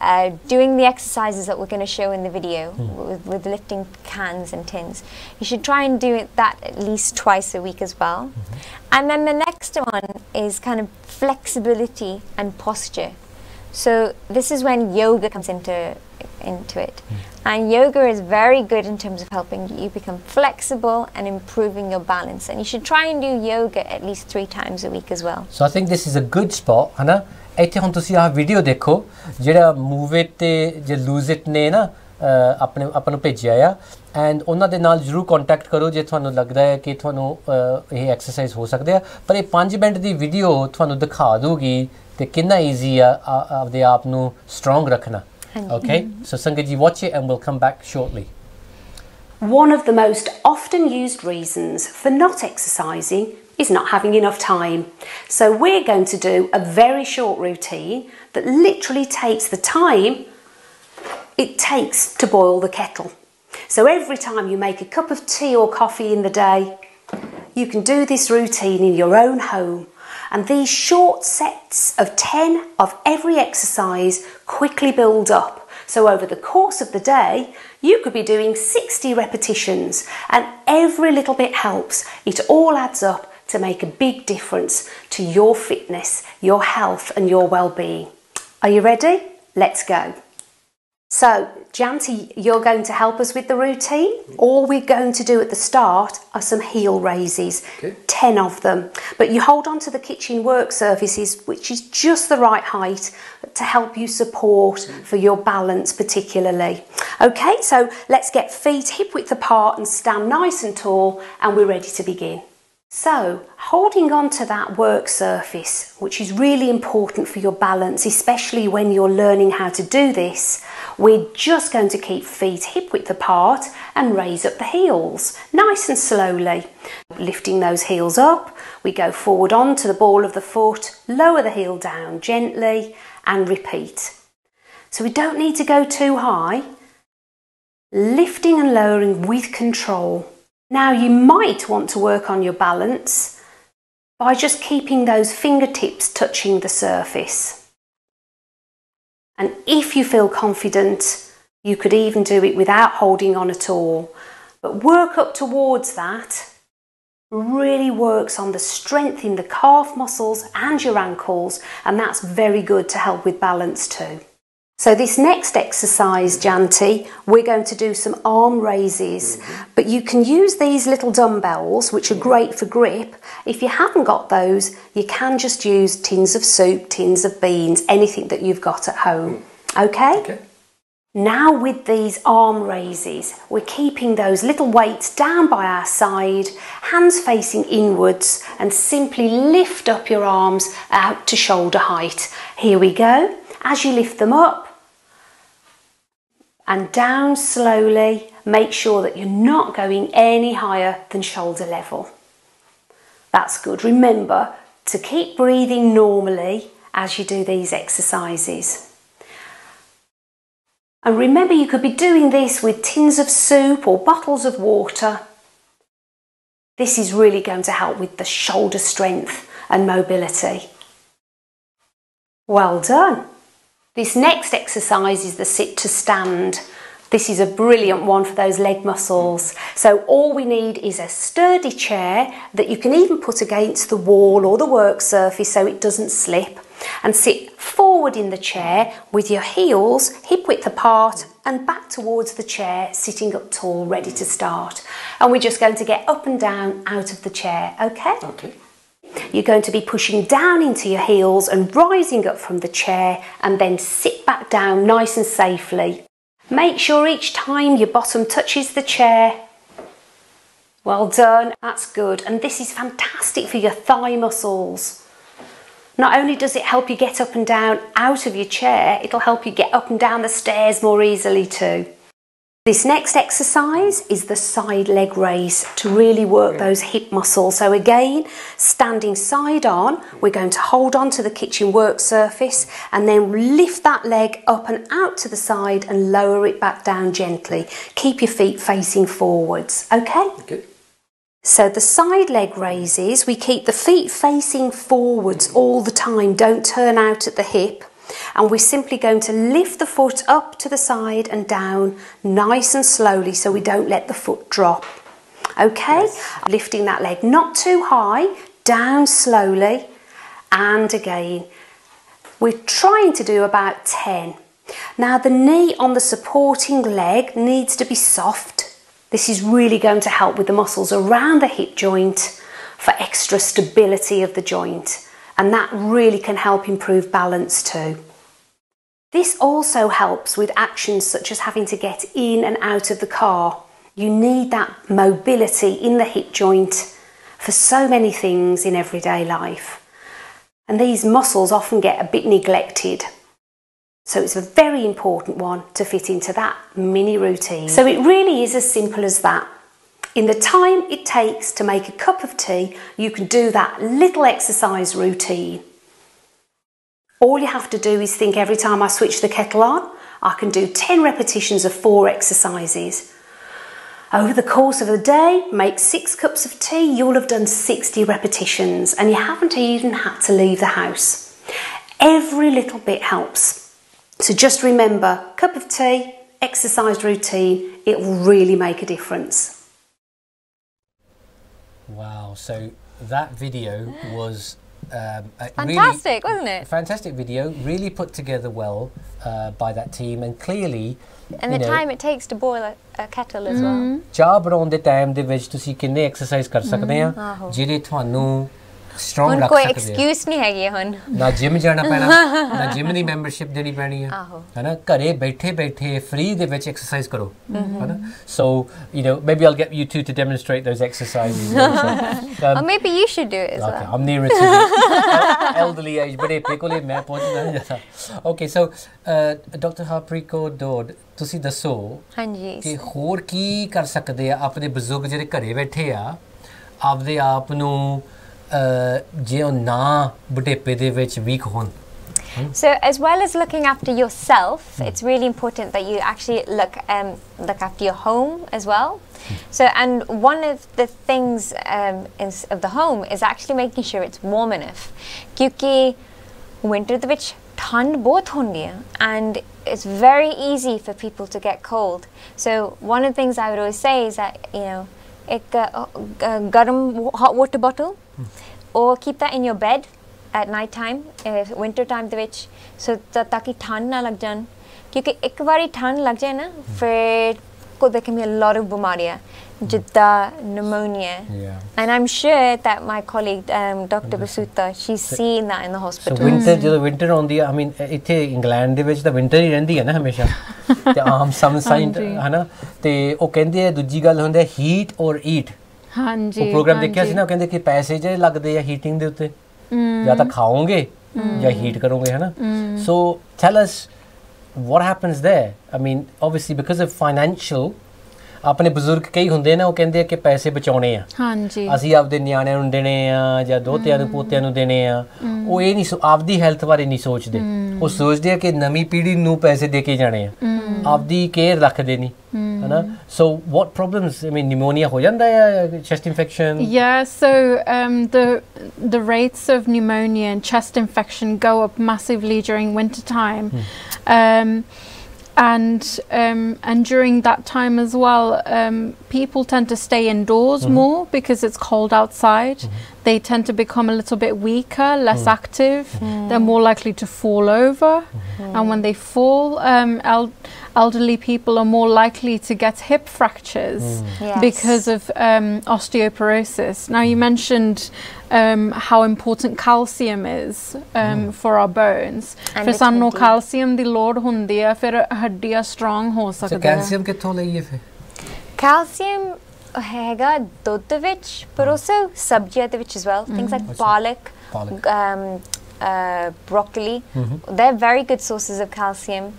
doing the exercises that we're going to show in the video with lifting cans and tins. You should try and do that at least twice a week as well. And then the next one is kind of flexibility and posture. So this is when yoga comes into it. And yoga is very good in terms of helping you become flexible and improving your balance. And you should try and do yoga at least 3 times a week as well. So I think this is a good spot, hana? ਇੱਥੇ ਹੁਣ ਤੁਸੀਂ ਆਹ video ਦੇਖੋ ਜਿਹੜਾ move it ਤੇ ਜੇ loose it ਨੇ ਨਾ ਆਪਾਂ ਨੂੰ ਭੇਜਿਆ ਆ ਐਂਡ ਉਹਨਾਂ ਦੇ ਨਾਲ ਜ਼ਰੂਰ ਕੰਟੈਕਟ ਕਰੋ ਜੇ ਤੁਹਾਨੂੰ ਲੱਗਦਾ ਹੈ ਕਿ ਤੁਹਾਨੂੰ ਇਹ ਐਕਸਰਸਾਈਜ਼ ਹੋ ਸਕਦੇ ਆ ਪਰ ਇਹ 5 ਮਿੰਟ ਦੀ ਵੀਡੀਓ ਤੁਹਾਨੂੰ ਦਿਖਾ ਦੂਗੀ ਤੇ ਕਿੰਨਾ ਈਜ਼ੀ ਆ ਆਪਦੇ ਆਪ ਨੂੰ ਸਟਰੋਂਗ ਰੱਖਣਾ okay so Sangat ji watch it and we'll come back shortly. One of the most often used reasons for not exercising is not having enough time. So we're going to do a very short routine that literally takes the time it takes to boil the kettle. So every time you make a cup of tea or coffee in the day, you can do this routine in your own home. And these short sets of 10 of every exercise quickly build up. So over the course of the day, you could be doing 60 repetitions and every little bit helps. It all adds up to make a big difference to your fitness, your health and your well-being. Are you ready? Let's go. So, Janti, you're going to help us with the routine. All we're going to do at the start are some heel raises, 10 of them. But you hold on to the kitchen work surfaces, which is just the right height to help you support for your balance particularly. Okay, so let's get feet hip width apart and stand nice and tall, and we're ready to begin. So, holding on to that work surface, which is really important for your balance, especially when you're learning how to do this, we're just going to keep feet hip width apart and raise up the heels, nice and slowly. Lifting those heels up, we go forward onto the ball of the foot, lower the heel down gently and repeat. So we don't need to go too high, lifting and lowering with control. Now you might want to work on your balance by just keeping those fingertips touching the surface. And if you feel confident, you could even do it without holding on at all. But work up towards that really works on the strength in the calf muscles and your ankles, and that's very good to help with balance too. So this next exercise, Janti, we're going to do some arm raises, but you can use these little dumbbells, which are great for grip. If you haven't got those, you can just use tins of soup, tins of beans, anything that you've got at home. Okay? Now with these arm raises, we're keeping those little weights down by our side, hands facing inwards, and simply lift up your arms out to shoulder height. Here we go. As you lift them up, and down slowly, make sure that you're not going any higher than shoulder level. That's good. Remember to keep breathing normally as you do these exercises. And remember, you could be doing this with tins of soup or bottles of water. This is really going to help with the shoulder strength and mobility. Well done. This next exercise is the sit to stand. This is a brilliant one for those leg muscles. So all we need is a sturdy chair that you can even put against the wall or the work surface so it doesn't slip. And sit forward in the chair with your heels hip width apart and back towards the chair, sitting up tall, ready to start. And we're just going to get up and down out of the chair, okay? Okay. You're going to be pushing down into your heels and rising up from the chair and then sit back down nice and safely. Make sure each time your bottom touches the chair. Well done, that's good. And this is fantastic for your thigh muscles. Not only does it help you get up and down out of your chair, it'll help you get up and down the stairs more easily too. This next exercise is the side leg raise to really work those hip muscles. So again, standing side on, we're going to hold on to the kitchen work surface and then lift that leg up and out to the side and lower it back down gently. Keep your feet facing forwards, okay? Okay. So the side leg raises, we keep the feet facing forwards all the time, don't turn out at the hip. And we're simply going to lift the foot up to the side and down nice and slowly so we don't let the foot drop. Okay? Yes. Lifting that leg not too high, down slowly, and again. We're trying to do about 10. Now the knee on the supporting leg needs to be soft. This is really going to help with the muscles around the hip joint for extra stability of the joint. And that really can help improve balance too. This also helps with actions such as having to get in and out of the car. You need that mobility in the hip joint for so many things in everyday life. And these muscles often get a bit neglected. So it's a very important one to fit into that mini routine. So it really is as simple as that. In the time it takes to make a cup of tea, you can do that little exercise routine. All you have to do is think every time I switch the kettle on, I can do 10 repetitions of 4 exercises. Over the course of the day, make 6 cups of tea, you'll have done 60 repetitions and you haven't even had to leave the house. Every little bit helps. So just remember, cup of tea, exercise routine, it will really make a difference. Wow, so that video was fantastic, wasn't it? Fantastic video, really put together well by that team, and clearly and the time it takes to boil a kettle as well. ਚਾਹ ਬਣਾਉਣ ਦੇ time ਦੇ ਵਿੱਚ ਤੁਸੀਂ ਕਿੰਨੇ exercise ਕਰ ਸਕਦੇ ਆ ਜਿਹੜੇ ਤੁਹਾਨੂੰ ਸਟਰੋਂਗ ਰੱਖ ਸਕਦੇ ਆ। ਕੋਈ ਐਕਸਕਿਊਜ਼ ਨਹੀਂ ਹੈਗੀ ਹੁਣ। ਨਾ ਜਿਮ ਜਾਣਾ ਪੈਣਾ, ਨਾ ਜਿਮ ਦੀ ਮੈਂਬਰਸ਼ਿਪ ਦੇਣੀ ਪੈਣੀ ਆ, ਹੈਨਾ। ਘਰੇ ਬੈਠੇ ਬੈਠੇ ਫ੍ਰੀ ਦੇ ਵਿੱਚ ਐਕਸਰਸਾਈਜ਼ ਕਰੋ, ਹੈਨਾ। So you know, maybe I'll get you two to demonstrate those exercises. Or maybe you should do it as well. Okay, I'm nearer to the elderly age, ਬੁਢੇਪੇ ਕੋਲੇ ਮੈਂ ਪਹੁੰਚਣਾ ਨਹੀਂ ਜਾਂਦਾ। Okay, so Dr. Harpreet Kaur Dod, ਤੁਸੀਂ ਦੱਸੋ ਕਿ ਹੋਰ ਕੀ ਕਰ ਸਕਦੇ ਆ ਆਪਣੇ ਬਜ਼ੁਰਗ ਜਿਹੜੇ ਘਰੇ ਬੈਠੇ ਆ ਆਪਦੇ ਆਪ ਨੂੰ ਜੇ ਉਹ ਨਾ ਬੁਢੇਪੇ ਦੇ ਵਿੱਚ ਵੀਕ ਹੋਣ। So as well as looking after yourself, it's really important that you actually look after your home as well. So, and one of the things of the home is actually making sure it's warm enough. Because winter the which ਠੰਡ ਬਹੁਤ ਹੁੰਦੀ ਹੈ and it's very easy for people to get cold. So one of the things I would always say is that, you know, ਇੱਕ garam hot water bottle or keep that in your bed at night time, winter time ਦੇ ਵਿੱਚ, so ਤਾਂ ਕਿ ਠੰਡ ਨਾ ਲੱਗ ਜਾਣ, ਕਿਉਂਕਿ ਇੱਕ ਵਾਰੀ ਠੰਡ ਲੱਗ ਜਾਏ ਨਾ ਫਿਰ there can be a lot of ਬਿਮਾਰੀਆਂ ਜਿੱਦਾਂ pneumonia. And I'm sure that my colleague Dr. Basuta, she's seen that in the hospital. So winter, ਜਦੋਂ winter ਆਉਂਦੀ ਆ, I mean ਇੱਥੇ ਇੰਗਲੈਂਡ ਦੇ ਵਿੱਚ ਤਾਂ winter ਹੀ ਰਹਿੰਦੀ ਹੈ ਨਾ ਹਮੇਸ਼ਾ, ਤੇ ਆਮ ਸਮਸਾਈਡ ਹੈ ਨਾ, ਤੇ ਉਹ ਕਹਿੰਦੇ ਆ ਦੂਜੀ ਗੱਲ ਹੁੰਦੀ ਹੈ heat or eat. ਹਾਂਜੀ, ਉਹ ਪ੍ਰੋਗਰਾਮ ਦੇਖਿਆ ਸੀ ਨਾ, ਉਹ ਕਹਿੰਦੇ ਕਿ ਪੈਸੇ ਜਿਹੜੇ ਲੱਗਦੇ ਆ ਹੀਟਿੰਗ ਦੇ ਉੱਤੇ, ਜਾਂ ਤਾਂ ਖਾਓਗੇ ਜਾਂ ਹੀਟ ਕਰੋਗੇ, ਹੈ ਨਾ। So tell us what happens there. I mean obviously because of financial, ਆਪਣੇ ਬਜ਼ੁਰਗ ਕਈ ਹੁੰਦੇ ਨਾ, ਉਹ ਕਹਿੰਦੇ ਆ ਕਿ ਪੈਸੇ ਬਚਾਉਣੇ ਆ, ਹਾਂਜੀ ਅਸੀਂ ਆਪਦੇ ਨਿਆਣਿਆਂ ਨੂੰ ਦੇਣੇ ਆ ਜਾਂ ਦੋਤਿਆਂ ਨੂੰ ਪੋਤਿਆਂ ਨੂੰ ਦੇਣੇ ਆ, ਉਹ ਇਹ ਨਹੀਂ ਆਪਦੀ ਹੈਲਥ ਬਾਰੇ ਨਹੀਂ ਸੋਚਦੇ, ਉਹ ਸੋਚਦੇ ਆ ਕਿ ਨਵੀਂ ਪੀੜ੍ਹੀ ਨੂੰ ਪੈਸੇ ਦੇ ਕੇ ਜਾਣੇ ਆ, ਆਪਦੀ ਕੇਅਰ ਰੱਖਦੇ ਨਹੀਂ, ਹੈ ਨਾ। So what problems, I mean pneumonia ਹੋ ਜਾਂਦਾ ਹੈ, chest infection? Yeah, so the rates of pneumonia and chest infection go up massively during winter time. And during that time as well, people tend to stay indoors more because it's cold outside. They tend to become a little bit weaker, less active. They're more likely to fall over. And when they fall, elderly people are more likely to get hip fractures because of osteoporosis. Now you mentioned how important calcium is for our bones. ਫਿਰ ਸਾਨੂੰ calcium ਦੀ ਲੋੜ ਹੁੰਦੀ ਹੈ, ਫਿਰ ਹੱਡੀਆਂ strong ਹੋ ਸਕਦੀਆਂ। calcium ਕਿੱਥੋਂ ਲਈਏ ਫਿਰ? Calcium ਹੈਗਾ ਦੁੱਧ ਵਿੱਚ, but also ਸਬਜ਼ੀਆਂ ਦੇ ਵਿੱਚ as well. Things like palak, broccoli, they're very good sources of calcium.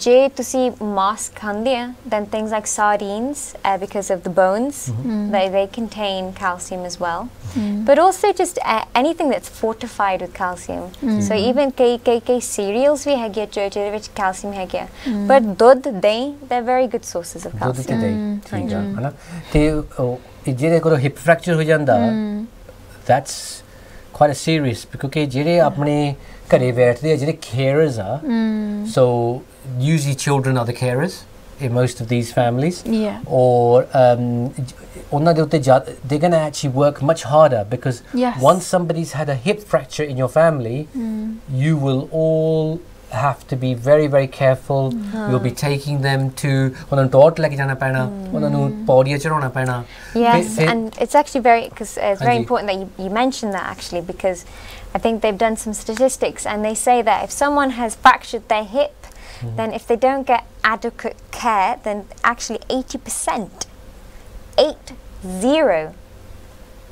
ਜੇ ਤੁਸੀਂ ਮਾਸ ਖਾਂਦੇ ਆ, then things like sardines, because of the bones, they contain calcium as well. But also just anything that's fortified with calcium. So even kei cereals ਵੀ ਹੈਗੇ ਜਿਹਦੇ ਵਿੱਚ calcium ਹੈਗੇ, but ਦੁੱਧ, ਦਹੀਂ, they're very good sources of calcium. ਦੁੱਧ ਤੇ ਦਹੀਂ, ਠੀਕ ਆ, ਹੈ ਨਾ। ਤੇ ਜਿਹੜੇ ਕੋਲ ਹਿਪ ਫ੍ਰੈਕਚਰ ਹੋ ਜਾਂਦਾ, that's quite a serious, ਕਿਉਂਕਿ ਜਿਹੜੇ ਆਪਣੇ ਘਰੇ ਬੈਠਦੇ ਆ, ਜਿਹੜੇ carers ਆ, so usually children are the carers in most of these families, or ਉਹਨਾਂ ਦੇ ਉੱਤੇ they're going to actually work much harder because once somebody's had a hip fracture in your family, you will all have to be very very careful. You'll be taking them to ਉਹਨਾਂ ਨੂੰ ਟੋਟ ਲੈ ਕੇ ਜਾਣਾ ਪੈਣਾ, ਉਹਨਾਂ ਨੂੰ ਪੌੜੀਆਂ ਚੜਾਉਣਾ ਪੈਣਾ। Yes, and it's actually it's very important that you mention that actually, because I think they've done some statistics and they say that if someone has fractured their hip then if they don't get adequate care, then actually 80%, 80,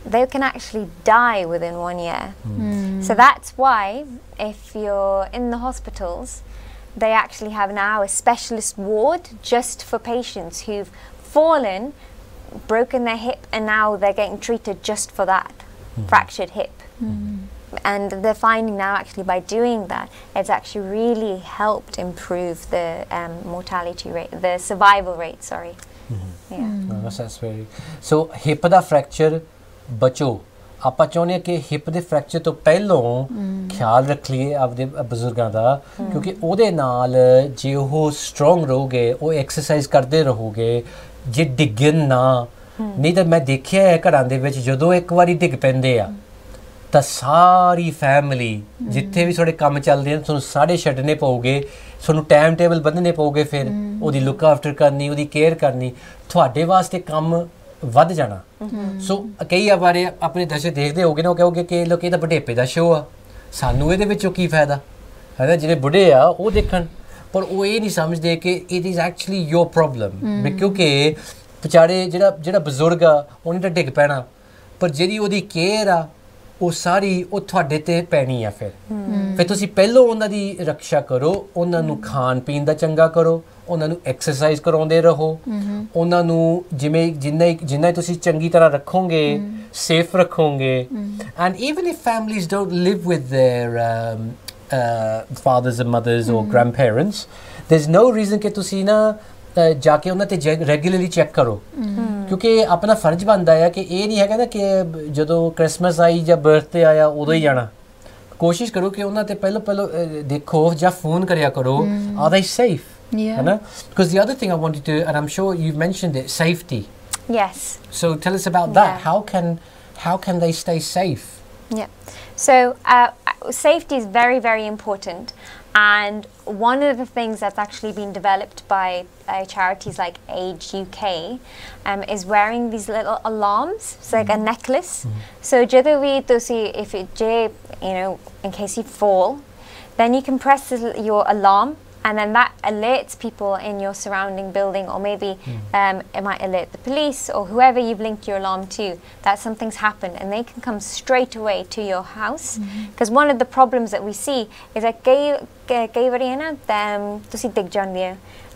they can actually die within 1 year. So that's why if you're in the hospitals, they actually have now a specialist ward just for patients who've fallen, broken their hip, and now they're getting treated just for that fractured hip. And they're finding now actually by doing that, it's actually really helped improve the mortality rate, the survival rate, sorry. That's very... So hip da fracture बचो ਆਪਾਂ ਚਾਹੁੰਦੇ ਕਿ hip ਦੇ fracture ਤੋਂ ਪਹਿਲਾਂ ਖਿਆਲ ਰੱਖ ਲਈਏ ਆਪਦੇ ਬਜ਼ੁਰਗਾਂ ਦਾ ਕਿਉਂਕਿ ਉਹਦੇ ਨਾਲ ਜੇ ਉਹ ਸਟਰੋਂਗ ਰਹੋਗੇ ਉਹ ਐਕਸਰਸਾਈਜ਼ ਕਰਦੇ ਰਹੋਗੇ ਜੇ ਡਿੱਗਣ ਨਾ ਨਹੀਂ ਤਾਂ ਮੈਂ ਦੇਖਿਆ ਹੈ ਘਰਾਂ ਦੇ ਵਿੱਚ ਜਦੋਂ ਇੱਕ ਵਾਰੀ ਡਿੱਗ ਪੈਂਦੇ ਆ ਤਾਂ ਸਾਰੀ ਫੈਮਿਲੀ ਜਿੱਥੇ ਵੀ ਤੁਹਾਡੇ ਕੰਮ ਚੱਲਦੇ ਨੇ ਤੁਹਾਨੂੰ ਸਾਰੇ ਛੱਡਣੇ ਪਊਗੇ ਤੁਹਾਨੂੰ ਟਾਈਮ ਟੇਬਲ ਬੰਨ੍ਹਣੇ ਪਊਗੇ ਫਿਰ ਉਹਦੀ ਲੁੱਕ ਆਫਟਰ ਕਰਨੀ ਉਹਦੀ ਕੇਅਰ ਕਰਨੀ ਤੁਹਾਡੇ ਵਾਸਤੇ ਕੰਮ ਵੱਧ ਜਾਣਾ ਸੋ ਕਈ ਵਾਰੀ ਆਪਣੇ ਦਰਸ਼ਕ ਦੇਖਦੇ ਹੋਗੇ ਨਾ ਉਹ ਕਹੋਗੇ ਕਿ ਲੋਕ ਇਹ ਤਾਂ ਬੁਢੇਪੇ ਦਾ ਸ਼ੋਅ ਆ ਸਾਨੂੰ ਇਹਦੇ ਵਿੱਚੋਂ ਕੀ ਫਾਇਦਾ ਹੈ ਨਾ ਜਿਹੜੇ ਬੁੱਢੇ ਆ ਉਹ ਦੇਖਣ ਪਰ ਉਹ ਇਹ ਨਹੀਂ ਸਮਝਦੇ ਕਿ it is actually your problem ਕਿਉਂਕਿ ਵਿਚਾਰੇ ਜਿਹੜਾ ਬਜ਼ੁਰਗ ਆ ਉਹਨੇ ਤਾਂ ਡਿੱਗ ਪੈਣਾ ਪਰ ਜਿਹੜੀ ਉਹਦੀ ਕੇਅਰ ਆ ਉਹ ਸਾਰੀ ਉਹ ਤੁਹਾਡੇ ਤੇ ਪੈਣੀ ਆ ਫਿਰ ਤੁਸੀਂ ਪਹਿਲਾਂ ਉਹਨਾਂ ਦੀ ਰੱਖਿਆ ਕਰੋ ਉਹਨਾਂ ਨੂੰ ਖਾਣ ਪੀਣ ਦਾ ਚੰਗਾ ਕਰੋ ਉਹਨਾਂ ਨੂੰ ਐਕਸਰਸਾਈਜ਼ ਕਰਾਉਂਦੇ ਰਹੋ ਉਹਨਾਂ ਨੂੰ ਜਿਵੇਂ ਜਿੰਨਾ ਤੁਸੀਂ ਚੰਗੀ ਤਰ੍ਹਾਂ ਰੱਖੋਗੇ ਸੇਫ ਰੱਖੋਗੇ and even if families don't Liv with their fathers and mothers or grandparents there's no reason ਕਿ ਤੁਸੀਂ ਨਾ ਜਾ ਕੇ ਉਹਨਾਂ ਤੇ ਰੈਗੂਲਰਲੀ ਚੈੱਕ ਕਰੋ ਕਿਉਂਕਿ ਆਪਣਾ ਫਰਜ਼ ਬਣਦਾ ਹੈ ਕਿ ਇਹ ਨਹੀਂ ਹੈਗਾ ਨਾ ਕਿ ਜਦੋਂ ਕ੍ਰਿਸਮਸ ਆਈ ਜਾਂ ਬਰਥਡੇ ਆਇਆ ਉਦੋਂ ਹੀ ਜਾਣਾ ਕੋਸ਼ਿਸ਼ ਕਰੋ ਕਿ ਉਹਨਾਂ ਤੇ ਪਹਿਲਾਂ ਦੇਖੋ ਜਾਂ ਫੋਨ ਕਰਿਆ ਕਰੋ are they safe because the other thing I wanted to and I'm sure you've mentioned it safety yes so tell us about that how can they stay safe so safety is very very important and one of the things that's actually been developed by charities like Age UK is wearing these little alarms. It's like a necklace. So if in case you fall, then you can press your alarm and then that alerts people in your surrounding building or maybe it might alert the police or whoever you've linked your alarm to that something's happened and they can come straight away to your house because one of the problems that we see is that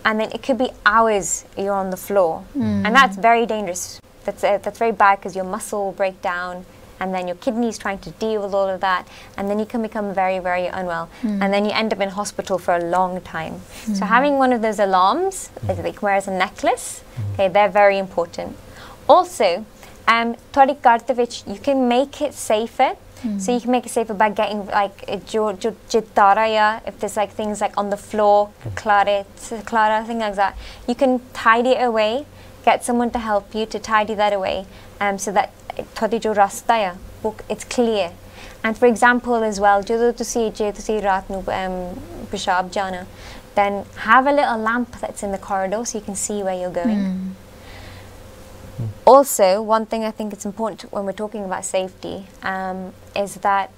and then it could be hours you're on the floor and that's very dangerous. That's very bad because your muscle will break down and then your kidneys trying to deal with all of that and then you can become very very unwell and then you end up in hospital for a long time. So having one of those alarms that they can wear as a necklace, they're very important. Also you can make it safer. So you can make it safer by getting like if there's like things like on the floor, clara, thing like that. You can tidy it away, get someone to help you to tidy that away, so that it's clear. And for example as well, je tusi raat nu peshab jana, then have a little lamp that's in the corridor so you can see where you're going. Also, one thing I think it's important when we're talking about safety is that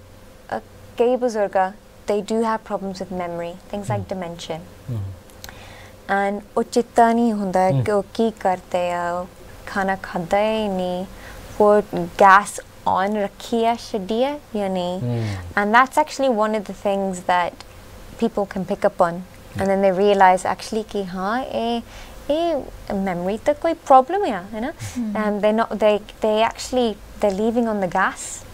gay buzurga, they do have problems with memory, things like dementia. And uchitta nahi hunda ki oh ki karte hai, khana khada hi nahi, wo gas on rakhi hai shadiya ya nahi. And that's actually one of the things that people can pick up on and then they realize actually ki memory to koi problem hai na they're leaving on the gas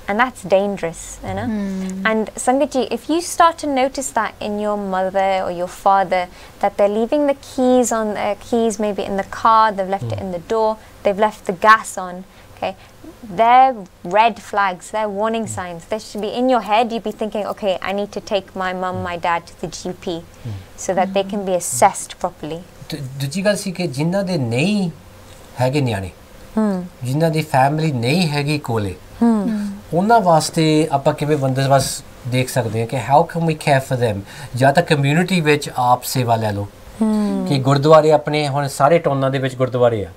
and that's dangerous and Sangat ji, if you start to notice that in your mother or your father that they're leaving the keys maybe in the car, they've left it in the door, they've left the gas on, they're red flags, they're warning signs. They should be in your head. You'd be thinking, okay, I need to take my mum, my dad to the GP so that they can be assessed properly. ਦੂਜੀ ਗੱਲ ਸੀ ਕਿ ਜਿਨ੍ਹਾਂ ਦੇ ਨਹੀਂ ਹੈਗੇ ਨਿਆਣੇ ਜਿਨ੍ਹਾਂ ਦੀ family ਨਹੀਂ ਹੈਗੀ ਕੋਲੇ ਉਹਨਾਂ ਵਾਸਤੇ ਆਪਾਂ ਕਿਵੇਂ ਬੰਦੋਬਸਤ ਦੇਖ ਸਕਦੇ ਹਾਂ ਕਿ how can we care for them ਜਾਂ ਤਾਂ ਕਮਿਊਨਿਟੀ ਵਿੱਚ ਆਪ ਸੇਵਾ ਲੈ ਲਓ ਕਿ ਗੁਰਦੁਆਰੇ ਆਪਣੇ ਹੁਣ ਸਾਰੇ ਟਾਊਨਾਂ ਦੇ ਵਿੱਚ ਗੁਰਦੁਆਰੇ ਆ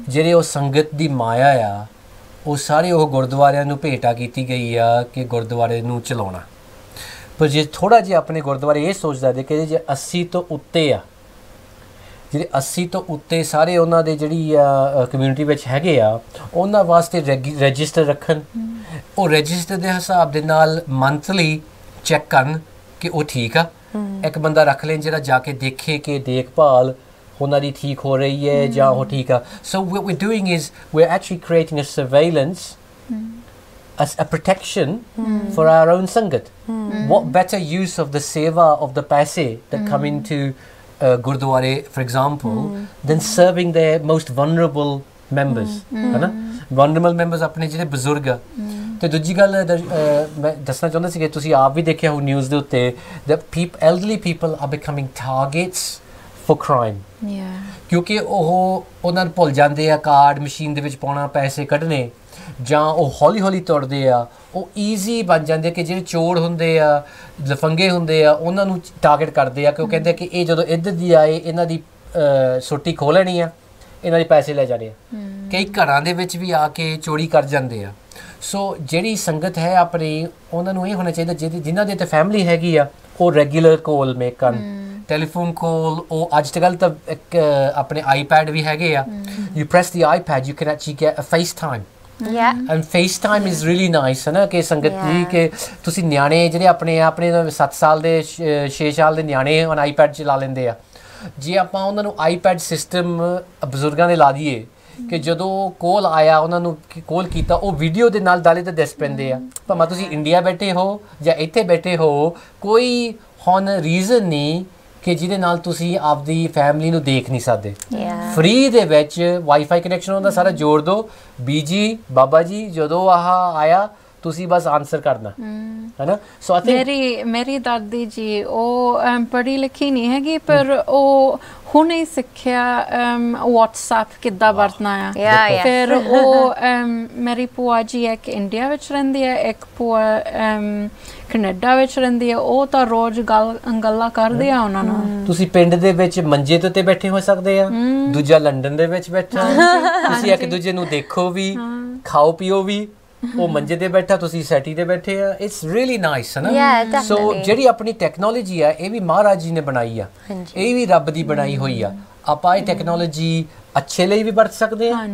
ਜਿਹੜੇ ਉਹ ਸੰਗਤ ਦੀ ਮਾਇਆ ਆ ਉਹ ਸਾਰੇ ਉਹ ਗੁਰਦੁਆਰਿਆਂ ਨੂੰ ਭੇਟਾ ਕੀਤੀ ਗਈ ਆ ਕਿ ਗੁਰਦੁਆਰੇ ਨੂੰ ਚਲਾਉਣਾ ਪਰ ਜੇ ਥੋੜ੍ਹਾ ਜਿਹਾ ਆਪਣੇ ਗੁਰਦੁਆਰੇ ਇਹ ਸੋਚਦਾ ਜੇ ਕਿ ਜੇ 80 ਤੋਂ ਉੱਤੇ ਆ, ਜਿਹੜੇ 80 ਤੋਂ ਉੱਤੇ ਸਾਰੇ ਉਹਨਾਂ ਦੇ ਜਿਹੜੀ ਕਮਿਊਨਿਟੀ ਵਿੱਚ ਹੈਗੇ ਆ, ਉਹਨਾਂ ਵਾਸਤੇ ਰਜਿਸਟਰ ਰੱਖਣ, ਉਹ ਰਜਿਸਟਰ ਦੇ ਹਿਸਾਬ ਦੇ ਨਾਲ ਮੰਥਲੀ ਚੈੱਕ ਕਰਨ ਕਿ ਉਹ ਠੀਕ ਆ। ਇੱਕ ਬੰਦਾ ਰੱਖ ਲੈਣ ਜਿਹੜਾ ਜਾ ਕੇ ਦੇਖੇ ਕਿ ਦੇਖਭਾਲ ਉਹਨਾਂ ਦੀ ਠੀਕ ਹੋ ਰਹੀ ਹੈ ਜਾਂ ਉਹ ਠੀਕ ਆ। So what we're doing is we're actually creating a surveillance, a protection for our own Sangat. What better use of the seva of the paise that come into Gurdwara, for example, than serving their most vulnerable members, है ना? Vulnerable members ਆਪਣੇ ਜਿਹੜੇ ਬਜ਼ੁਰਗ ਆ। ਤੇ ਦੂਜੀ ਗੱਲ ਮੈਂ ਦੱਸਣਾ ਚਾਹੁੰਦਾ ਸੀ ਕਿ ਤੁਸੀਂ ਆਪ ਵੀ ਦੇਖਿਆ ਹੋ ਨਿਊਜ਼ ਦੇ ਉੱਤੇ that elderly people are becoming targets for crime. ਕਿਉਂਕਿ ਉਹਨਾਂ ਨੂੰ ਭੁੱਲ ਜਾਂਦੇ ਆ ਕਾਰਡ ਮਸ਼ੀਨ ਦੇ ਵਿੱਚ ਪਾਉਣਾ, ਪੈਸੇ ਕੱਢਣੇ, ਜਾਂ ਉਹ ਹੌਲੀ ਹੌਲੀ ਤੁਰਦੇ ਆ, ਉਹ ਈਜ਼ੀ ਬਣ ਜਾਂਦੇ ਆ ਕਿ ਜਿਹੜੇ ਚੋਰ ਹੁੰਦੇ ਆ, ਲਫੰਗੇ ਹੁੰਦੇ ਆ, ਉਹਨਾਂ ਨੂੰ ਟਾਰਗੇਟ ਕਰਦੇ ਆ ਕਿ ਉਹ ਕਹਿੰਦੇ ਕਿ ਇਹ ਜਦੋਂ ਇੱਧਰ ਦੀ ਆਏ ਇਹਨਾਂ ਦੀ ਸੋਟੀ ਖੋਹ ਲੈਣੀ ਆ, ਇਹਨਾਂ ਦੇ ਪੈਸੇ ਲੈ ਜਾਣੇ ਆ। ਕਈ ਘਰਾਂ ਦੇ ਵਿੱਚ ਵੀ ਆ ਕੇ ਚੋਰੀ ਕਰ ਜਾਂਦੇ ਆ। ਸੋ ਜਿਹੜੀ ਸੰਗਤ ਹੈ ਆਪਣੀ, ਉਹਨਾਂ ਨੂੰ ਇਹ ਹੋਣਾ ਚਾਹੀਦਾ ਜਿਨ੍ਹਾਂ ਦੀ ਤਾਂ ਫੈਮਿਲੀ ਹੈਗੀ ਆ, ਉਹ ਰੈਗੂਲਰ ਕੋਲ ਮੇਕ ਕਰਨ, ਟੈਲੀਫੋਨ ਕੋਲ। ਉਹ ਅੱਜ ਕੱਲ੍ਹ ਤਾਂ ਇੱਕ ਆਪਣੇ ਆਈਪੈਡ ਵੀ ਹੈਗੇ ਆ, you press the iPad, you can actually get a FaceTime. And FaceTime is really nice, ਹੈ ਨਾ? ਕਿ ਸੰਗਤ ਜੀ ਕਿ ਤੁਸੀਂ ਨਿਆਣੇ ਜਿਹੜੇ ਆਪਣੇ 7 ਸਾਲ ਦੇ 6 ਸਾਲ ਦੇ ਨਿਆਣੇ ਹੁਣ ਆਈਪੈਡ ਚਲਾ ਲੈਂਦੇ ਆ। ਜੇ ਆਪਾਂ ਉਹਨਾਂ ਨੂੰ ਆਈਪੈਡ ਸਿਸਟਮ ਬਜ਼ੁਰਗਾਂ ਦੇ ਲਾ ਦਈਏ ਕਿ ਜਦੋਂ ਕੋਲ ਆਇਆ ਉਹਨਾਂ ਨੂੰ ਕੋਲ ਕੀਤਾ, ਉਹ ਵੀਡੀਓ ਦੇ ਨਾਲ ਦਾਲੇ ਤੇ ਦੱਸ ਪੈਂਦੇ ਆ, ਭਾਵੇਂ ਤੁਸੀਂ ਇੰਡੀਆ ਬੈਠੇ ਹੋ ਜਾਂ ਇੱਥੇ ਬੈਠੇ ਹੋ, ਕੋਈ ਹੁਣ ਰੀਜ਼ਨ ਨਹੀਂ ਕਿ ਜਿਹਦੇ ਨਾਲ ਤੁਸੀਂ ਆਪਦੀ ਫੈਮਿਲੀ ਨੂੰ ਦੇਖ ਨਹੀਂ ਸਕਦੇ। ਫ੍ਰੀ ਦੇ ਵਿੱਚ ਵਾਈਫਾਈ ਕਨੈਕਸ਼ਨ ਹੁੰਦਾ, ਸਾਰਾ ਜੋੜ ਦਿਓ, ਬੀਜੀ ਬਾਬਾ ਜੀ ਜਦੋਂ ਆਹ ਆਇਆ ਤੁਸੀਂ ਬਸ ਆਨਸਰ ਕਰਨਾ, ਹੈ ਨਾ? ਸੋ ਆਈ ਥਿੰਕ ਮੇਰੀ ਦਾਦੀ ਜੀ ਉਹ ਪੜ੍ਹੀ ਲਿਖੀ ਨਹੀਂ ਹੈਗੀ, ਪਰ ਉਹ ਹੁਣੇ ਸਿੱਖਿਆ WhatsApp ਕਿੱਦਾਂ ਵਰਤਣਾ ਆ। ਫਿਰ ਉਹ ਮੇਰੀ ਭੂਆ ਜੀ ਇੱਕ ਇੰਡੀਆ ਵਿੱਚ ਰਹਿੰਦੀ ਹੈ, ਇੱਕ ਭੂਆ ਕੈਨੇਡਾ ਵਿੱਚ ਰਹਿੰਦੀ ਹੈ, ਉਹ ਤਾਂ ਰੋਜ਼ ਗੱਲਾਂ ਕਰਦੇ ਆ ਉਹਨਾਂ ਨਾਲ। ਤੁਸੀਂ ਪਿੰਡ ਦੇ ਵਿੱਚ ਮੰਜੇ ਤੇ ਉੱਤੇ ਬੈਠੇ ਹੋ ਸਕਦੇ ਆ, ਦੂਜਾ ਲੰਡਨ ਦੇ ਵਿੱਚ ਬੈਠਾ, ਤੁਸੀਂ ਇੱਕ ਦੂਜੇ ਨੂੰ ਦੇਖੋ ਵੀ, ਖਾਓ ਪੀਓ ਵੀ, ਉਹ ਮੰਜੇ ਤੇ ਬੈਠਾ, ਤੁਸੀਂ ਸੈਟੀ ਤੇ ਬੈਠੇ ਆ। ਇਟਸ ਰੀਅਲੀ ਨਾਈਸ, ਹੈ ਨਾ? ਸੋ ਜਿਹੜੀ ਆਪਣੀ ਟੈਕਨੋਲੋਜੀ ਆ, ਇਹ ਵੀ ਮਹਾਰਾਜ ਜੀ ਨੇ ਬਣਾਈ ਆ, ਇਹ ਵੀ ਰੱਬ ਦੀ ਬਣਾਈ ਹੋਈ ਆ। ਆਪਾਂ ਇਹ ਟੈਕਨੋਲੋਜੀ ਅੱਛੇ ਲਈ ਵੀ ਵਰਤ ਸਕਦੇ ਹਾਂ,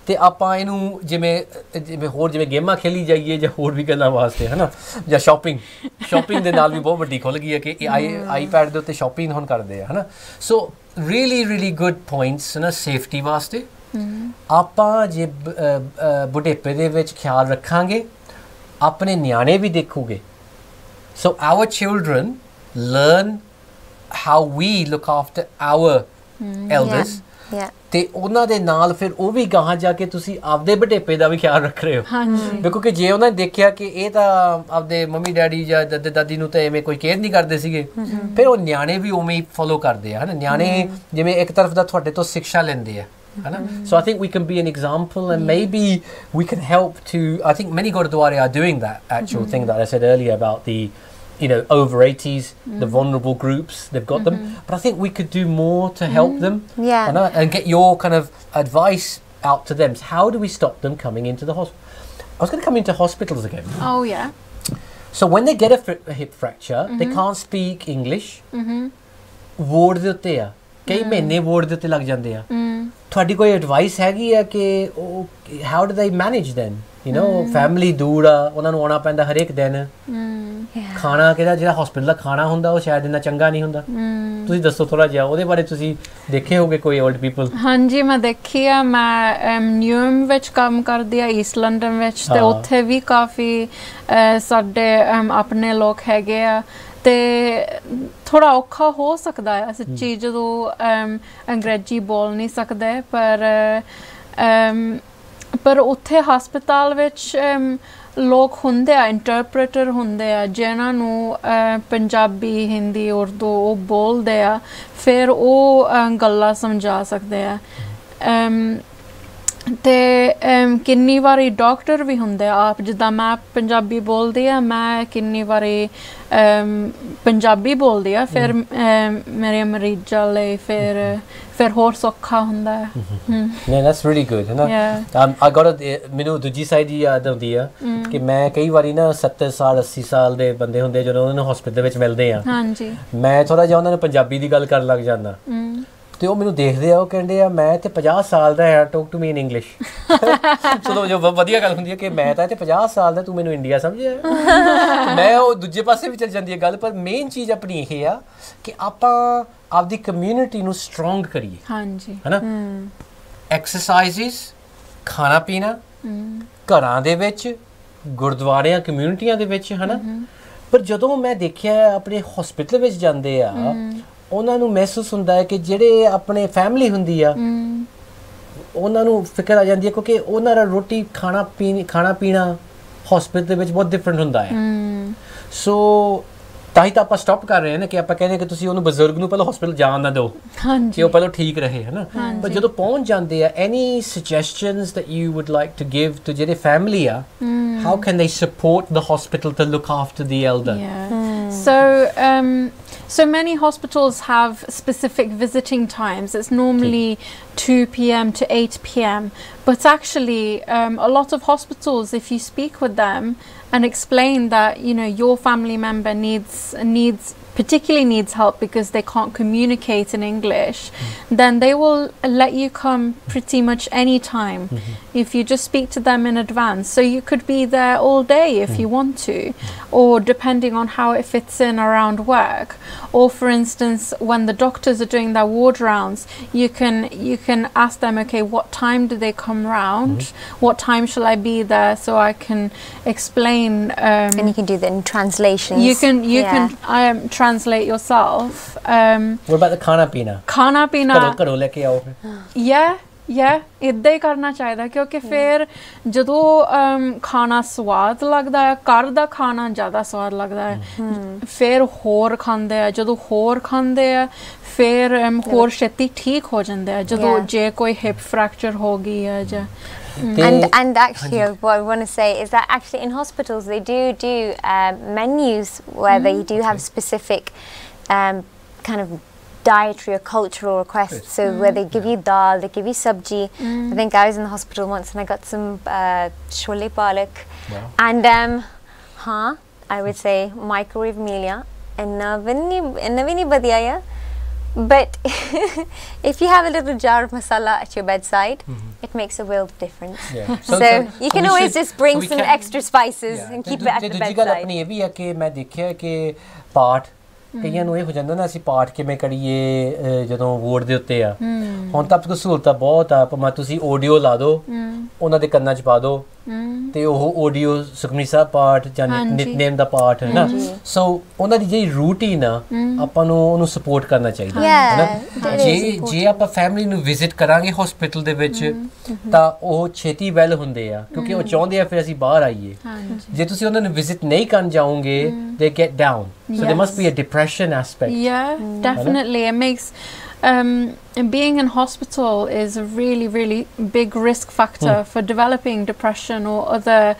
ਤੇ ਆਪਾਂ ਇਹਨੂੰ ਜਿਵੇਂ ਗੇਮਾਂ ਖੇਲੀ ਜਾਈਏ ਜਾਂ ਹੋਰ ਵੀ ਗੱਲਾਂ ਵਾਸਤੇ, ਹੈ ਨਾ? ਜਾਂ ਸ਼ਾਪਿੰਗ ਦੇ ਨਾਲ ਵੀ ਬਹੁਤ ਵੱਡੀ ਖੁੱਲ ਗਈ ਹੈ ਕਿ ਆਈਪੈਡ ਦੇ ਉੱਤੇ ਸ਼ਾਪਿੰਗ ਹੁਣ ਕਰਦੇ ਆ, ਹੈ ਨਾ? ਸੋ ਰੀਅਲੀ ਗੁੱਡ ਪੁਆਇੰਟਸ, ਹੈ ਨਾ? ਸੇਫਟੀ ਵਾਸਤੇ ਆਪਾਂ ਜੇ ਬੁਢੇਪੇ ਦੇ ਵਿੱਚ ਖਿਆਲ ਰੱਖਾਂਗੇ, ਆਪਣੇ ਨਿਆਣੇ ਵੀ ਦੇਖੋਗੇ। So our children learn how we look after our elders, ਤੇ ਉਹਨਾਂ ਦੇ ਨਾਲ ਫਿਰ ਉਹ ਵੀ ਗਾਹਾਂ ਜਾ ਕੇ ਤੁਸੀਂ ਆਪਦੇ ਬੁਢੇਪੇ ਦਾ ਵੀ ਖਿਆਲ ਰੱਖ ਰਹੇ ਹੋ। ਦੇਖੋ ਕਿ ਜੇ ਉਹਨਾਂ ਨੇ ਦੇਖਿਆ ਕਿ ਇਹ ਤਾਂ ਆਪਦੇ ਮੰਮੀ ਡੈਡੀ ਜਾਂ ਦਾਦੇ ਦਾਦੀ ਨੂੰ ਤਾਂ ਐਵੇਂ ਕੋਈ ਕੇਅਰ ਨਹੀਂ ਕਰਦੇ ਸੀਗੇ, ਫਿਰ ਉਹ ਨਿਆਣੇ ਵੀ ਉਵੇਂ ਹੀ ਫੋਲੋ ਕਰਦੇ ਆ, ਹੈ ਨਾ? ਨਿਆਣੇ ਜਿਵੇਂ ਇੱਕ ਤਰਫ ਦਾ ਤੁਹਾਡੇ ਤੋਂ ਸਿੱਖਿਆ ਲੈਂਦੇ ਆ, है ना? So I think we can be an example, and maybe we can help to. I think many Gurdwara are doing that actual thing that I said earlier about the, over 80s, the vulnerable groups. They've got them, but I think we could do more to help them. And get your kind of advice out to them. So how do we stop them coming into the hospital? I was going to come into hospitals again. Oh yeah. So when they get a hip fracture, they can't speak English. Ward ਦੇ ਉੱਤੇ ਆ, ਕਈ ਮਹੀਨੇ ward ਦੇ ਉੱਤੇ ਲੱਗ ਜਾਂਦੇ ਆ। ਤੁਹਾਡੀ ਕੋਈ ਐਡਵਾਈਸ ਹੈਗੀ ਆ ਕਿ ਉਹ how do they manage then? Family ਦੂਰ ਆ, ਉਹਨਾਂ ਨੂੰ ਆਉਣਾ ਪੈਂਦਾ ਹਰੇਕ ਦਿਨ, ਖਾਣਾ ਜਿਹੜਾ ਹਸਪੀਟਲ ਦਾ ਖਾਣਾ ਹੁੰਦਾ ਉਹ ਸ਼ਾਇਦ ਇੰਨਾ ਚੰਗਾ ਨਹੀਂ ਹੁੰਦਾ। ਤੁਸੀਂ ਦੱਸੋ ਥੋੜਾ ਜਿਹਾ ਉਹਦੇ ਬਾਰੇ, ਤੁਸੀਂ ਦੇਖੇ ਹੋਗੇ ਕੋਈ ਓਲਡ ਪੀਪਲ? ਹਾਂਜੀ, ਮੈਂ ਦੇਖੀ ਆ। ਮੈਂ ਨਿਊਮ ਵਿੱਚ ਕੰਮ ਕਰਦੀ ਆ, ਈਸਟ ਲੰਡਨ ਵਿੱਚ, ਤੇ ਉੱਥੇ ਵੀ ਕਾਫੀ ਸਾਡੇ ਆਪਣੇ ਲੋਕ ਹੈਗੇ ਆ, ਤੇ ਥੋੜਾ ਔਖਾ ਹੋ ਸਕਦਾ ਹੈ ਸੱਚੀ ਜਦੋਂ ਅੰਗਰੇਜ਼ੀ ਬੋਲ ਨਹੀਂ ਸਕਦੇ, ਪਰ ਉੱਥੇ ਹਸਪਤਾਲ ਵਿੱਚ ਲੋਕ ਹੁੰਦੇ ਆ, ਇੰਟਰਪ੍ਰੇਟਰ ਹੁੰਦੇ ਆ, ਜਿਨ੍ਹਾਂ ਨੂੰ ਪੰਜਾਬੀ, ਹਿੰਦੀ, ਉਰਦੂ ਉਹ ਬੋਲਦੇ ਆ, ਫਿਰ ਉਹ ਗੱਲਾਂ ਸਮਝਾ ਸਕਦੇ ਆ। ਤੇ ਕਿੰਨੀ ਵਾਰੀ ਡਾਕਟਰ ਵੀ ਹੁੰਦੇ ਆਪ ਜਿੱਦਾਂ ਮੈਂ ਪੰਜਾਬੀ ਬੋਲਦੀ ਆ ਮੈਂ ਕਿੰਨੀ ਵਾਰੀ ਪੰਜਾਬੀ ਬੋਲਦੀ ਆ ਫਿਰ ਮੇਰੇ ਮਰੀਜ਼ਾਂ ਲਈ ਫਿਰ ਹੋਰ ਸੌਖਾ ਹੁੰਦਾ ਹੈ ਨਹੀਂ that's really good ਹੈ ਨਾ I got ਮੈਨੂੰ ਦੂਜੀ ਸਾਈਡ ਹੀ ਯਾਦ ਆਉਂਦੀ ਆ ਕਿ ਮੈਂ ਕਈ ਵਾਰੀ ਨਾ 70 ਸਾਲ 80 ਸਾਲ ਦੇ ਬੰਦੇ ਹੁੰਦੇ ਜਦੋਂ ਉਹਨਾਂ ਨੂੰ ਹਸਪੀਟਲ ਵਿੱਚ ਮਿਲਦੇ ਆ ਹਾਂਜੀ ਮੈਂ ਥੋੜਾ ਜਿਹਾ ਉਹਨਾਂ ਨੂੰ ਪੰਜਾਬੀ ਦੀ ਗੱਲ ਕਰਨ ਲੱਗ ਜਾਂਦਾ ਤੇ ਉਹ ਮੈਨੂੰ ਦੇਖਦੇ ਆ ਉਹ ਕਹਿੰਦੇ ਆ ਮੈਂ ਤੇ 50 ਸਾਲ ਦਾ ਆ talk to me in English ਚਲੋ ਜੋ ਵਧੀਆ ਗੱਲ ਹੁੰਦੀ ਹੈ ਕਿ ਮੈਂ ਤਾਂ ਤੇ 50 ਸਾਲ ਦਾ ਤੂੰ ਮੈਨੂੰ ਇੰਡੀਆ ਸਮਝਿਆ ਮੈਂ ਉਹ ਦੂਜੇ ਪਾਸੇ ਵੀ ਚੱਲ ਜਾਂਦੀ ਹੈ ਗੱਲ ਪਰ ਮੇਨ ਚੀਜ਼ ਆਪਣੀ ਇਹ ਆ ਕਿ ਆਪਾਂ ਆਪਦੀ ਕਮਿਊਨਿਟੀ ਨੂੰ ਸਟਰੋਂਗ ਕਰੀਏ ਹਾਂਜੀ ਹੈਨਾ ਐਕਸਰਸਾਈਜ਼ਸ ਖਾਣਾ ਪੀਣਾ ਘਰਾਂ ਦੇ ਵਿੱਚ ਗੁਰਦੁਆਰਿਆਂ ਕਮਿਊਨਿਟੀਆਂ ਦੇ ਵਿੱਚ ਹੈਨਾ ਪਰ ਜਦੋਂ ਮੈਂ ਦੇਖਿਆ ਆਪਣੇ ਹਸਪੀਟਲ ਵਿੱਚ ਜਾਂਦੇ ਆ ਉਹਨਾਂ ਨੂੰ ਮਹਿਸੂਸ ਹੁੰਦਾ ਹੈ ਕਿ ਜਿਹੜੇ ਆਪਣੇ ਫੈਮਿਲੀ ਹੁੰਦੀ ਆ ਉਹਨਾਂ ਨੂੰ ਫਿਕਰ ਆ ਜਾਂਦੀ ਹੈ ਕਿਉਂਕਿ ਉਹਨਾਂ ਦਾ ਰੋਟੀ ਖਾਣਾ ਪੀਣਾ ਹਸਪੀਟਲ ਦੇ ਵਿੱਚ ਬਹੁਤ ਡਿਫਰੈਂਟ ਹੁੰਦਾ ਹੈ ਸੋ ਤਾਂ ਹੀ ਤਾਂ ਆਪਾਂ ਸਟਾਪ ਕਰ ਰਹੇ ਹਾਂ ਨਾ ਕਿ ਆਪਾਂ ਕਹਿੰਦੇ ਕਿ ਤੁਸੀਂ ਉਹਨੂੰ ਬਜ਼ੁਰਗ ਨੂੰ ਪਹਿਲਾਂ ਹਸਪੀਟਲ ਜਾਣ ਨਾ ਦਿਓ ਕਿ ਉਹ ਪਹਿਲਾਂ ਠੀਕ ਰਹੇ ਹੈ ਨਾ ਪਰ ਜਦੋਂ ਪਹੁੰਚ ਜਾਂਦੇ ਆ any suggestions that you would like to give to ਜਿਹੜੇ ਫੈਮਿਲੀ ਆ how can they support the hospital to look after the elder So many hospitals have specific visiting times. It's normally 2 p.m. to 8 p.m. But actually, a lot of hospitals, if you speak with them and explain that your family member particularly needs help because they can't communicate in English, then they will let you come pretty much any time if you just speak to them in advance. So you could be there all day if you want to, or depending on how it fits in around work. Or for instance, when the doctors are doing their ward rounds, you can ask them, okay, what time do they come round? What time shall I be there so I can explain? And you can do that in translations. You can translate yourself. What about the khana pina? Khana pina. Karo leke aao. ਇੱਦਾਂ ਹੀ ਕਰਨਾ ਚਾਹੀਦਾ ਕਿਉਂਕਿ ਫਿਰ ਜਦੋਂ ਖਾਣਾ ਸਵਾਦ ਲੱਗਦਾ ਹੈ ਘਰ ਦਾ ਖਾਣਾ ਜ਼ਿਆਦਾ ਸਵਾਦ ਲੱਗਦਾ ਹੈ ਫਿਰ ਹੋਰ ਖਾਂਦੇ ਆ ਜਦੋਂ ਹੋਰ ਖਾਂਦੇ ਆ ਫਿਰ ਹੋਰ ਛੇਤੀ ਠੀਕ ਹੋ ਜਾਂਦੇ ਆ ਜਦੋਂ ਜੇ ਕੋਈ ਹਿਪ ਫ੍ਰੈਕਚਰ ਹੋ ਗਈ ਹੈ ਜਾਂ And actually what I want to say is that actually in hospitals they do menus where they do have specific kind of dietary or cultural requests, so where they give you dal, they give you sabji. I think I was in the hospital once and I got some chole palak and I would say microwave meal and navini badiyaya. But if you have a little jar of masala at your bedside, it makes a world of difference. So you can always just bring some extra spices and keep it at the bedside. ਦੂਜੀ ਗੱਲ ਆਪਣੀ ਇਹ ਵੀ ਹੈ ਕਿ ਮੈਂ ਦੇਖਿਆ ਕਿ ਪਾਠ ਕਈਆਂ ਨੂੰ ਇਹ ਹੋ ਜਾਂਦਾ ਨਾ ਅਸੀਂ ਪਾਠ ਕਿਵੇਂ ਕਰੀਏ ਜਦੋਂ ਵੋਰਡ ਦੇ ਉੱਤੇ ਆ ਹੁਣ ਤਾਂ ਕੋਈ ਸਹੂਲਤਾਂ ਬਹੁਤ ਆ ਭਾਵੇਂ ਤੁਸੀਂ ਆਡੀਓ ਲਾ ਦਿਓ ਉਹਨਾਂ ਦੇ ਕੰਨਾਂ 'ਚ ਪਾ ਦਿਓ ਤੇ ਉਹ ਆਡੀਓ ਸੁਖਮਨੀ ਸਾਹਿਬ ਪਾਠ ਜਾਂ ਨਿਤਨੇਮ ਦਾ ਪਾਠ ਹੈ ਨਾ ਸੋ ਉਹਨਾਂ ਦੀ ਜਿਹੜੀ ਰੂਟੀਨ ਆ ਆਪਾਂ ਨੂੰ ਉਹਨੂੰ ਸਪੋਰਟ ਕਰਨਾ ਚਾਹੀਦਾ ਹੈ ਨਾ ਜੇ ਆਪਾਂ ਫੈਮਿਲੀ ਨੂੰ ਵਿਜ਼ਿਟ ਕਰਾਂਗੇ ਹਸਪੀਟਲ ਦੇ ਵਿੱਚ ਤਾਂ ਉਹ ਛੇਤੀ ਵੈਲ ਹੁੰਦੇ ਆ ਕਿਉਂਕਿ ਉਹ ਚਾਹੁੰਦੇ ਆ ਫਿਰ ਅਸੀਂ ਬਾਹਰ ਆਈਏ ਜੇ ਤੁਸੀਂ ਉਹਨਾਂ ਨੂੰ ਵਿਜ਼ਿਟ ਨਹੀਂ ਕਰਨ ਜਾਓਗੇ they get down so there must be a depression aspect definitely it makes being in hospital is a really, really big risk factor for developing depression or other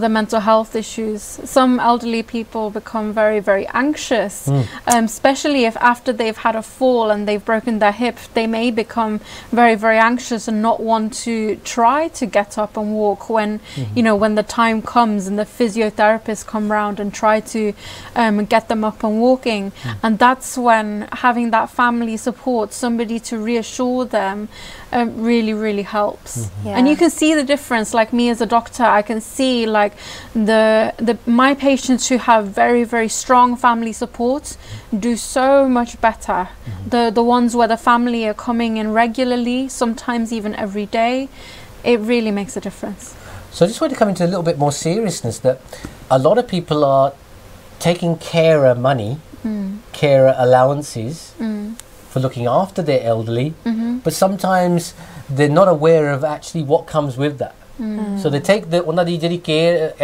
mental health issues. Some elderly people become very, very anxious, especially if after they've had a fall and they've broken their hip, they may become very, very anxious and not want to try to get up and walk when, when the time comes and the physiotherapists come round and try to get them up and walking. And that's when having that family support, somebody to reassure them, really, really helps. And you can see the difference. Like me as a doctor, I can see like my patients who have very, very strong family support do so much better. The ones where the family are coming in regularly, sometimes even every day, it really makes a difference. So I just want to come into a little bit more seriousness that a lot of people are taking carer money, carer allowances for looking after their elderly, but sometimes they're not aware of actually what comes with that. So they take the ਉਹਨਾਂ ਦੀ ਜਿਹੜੀ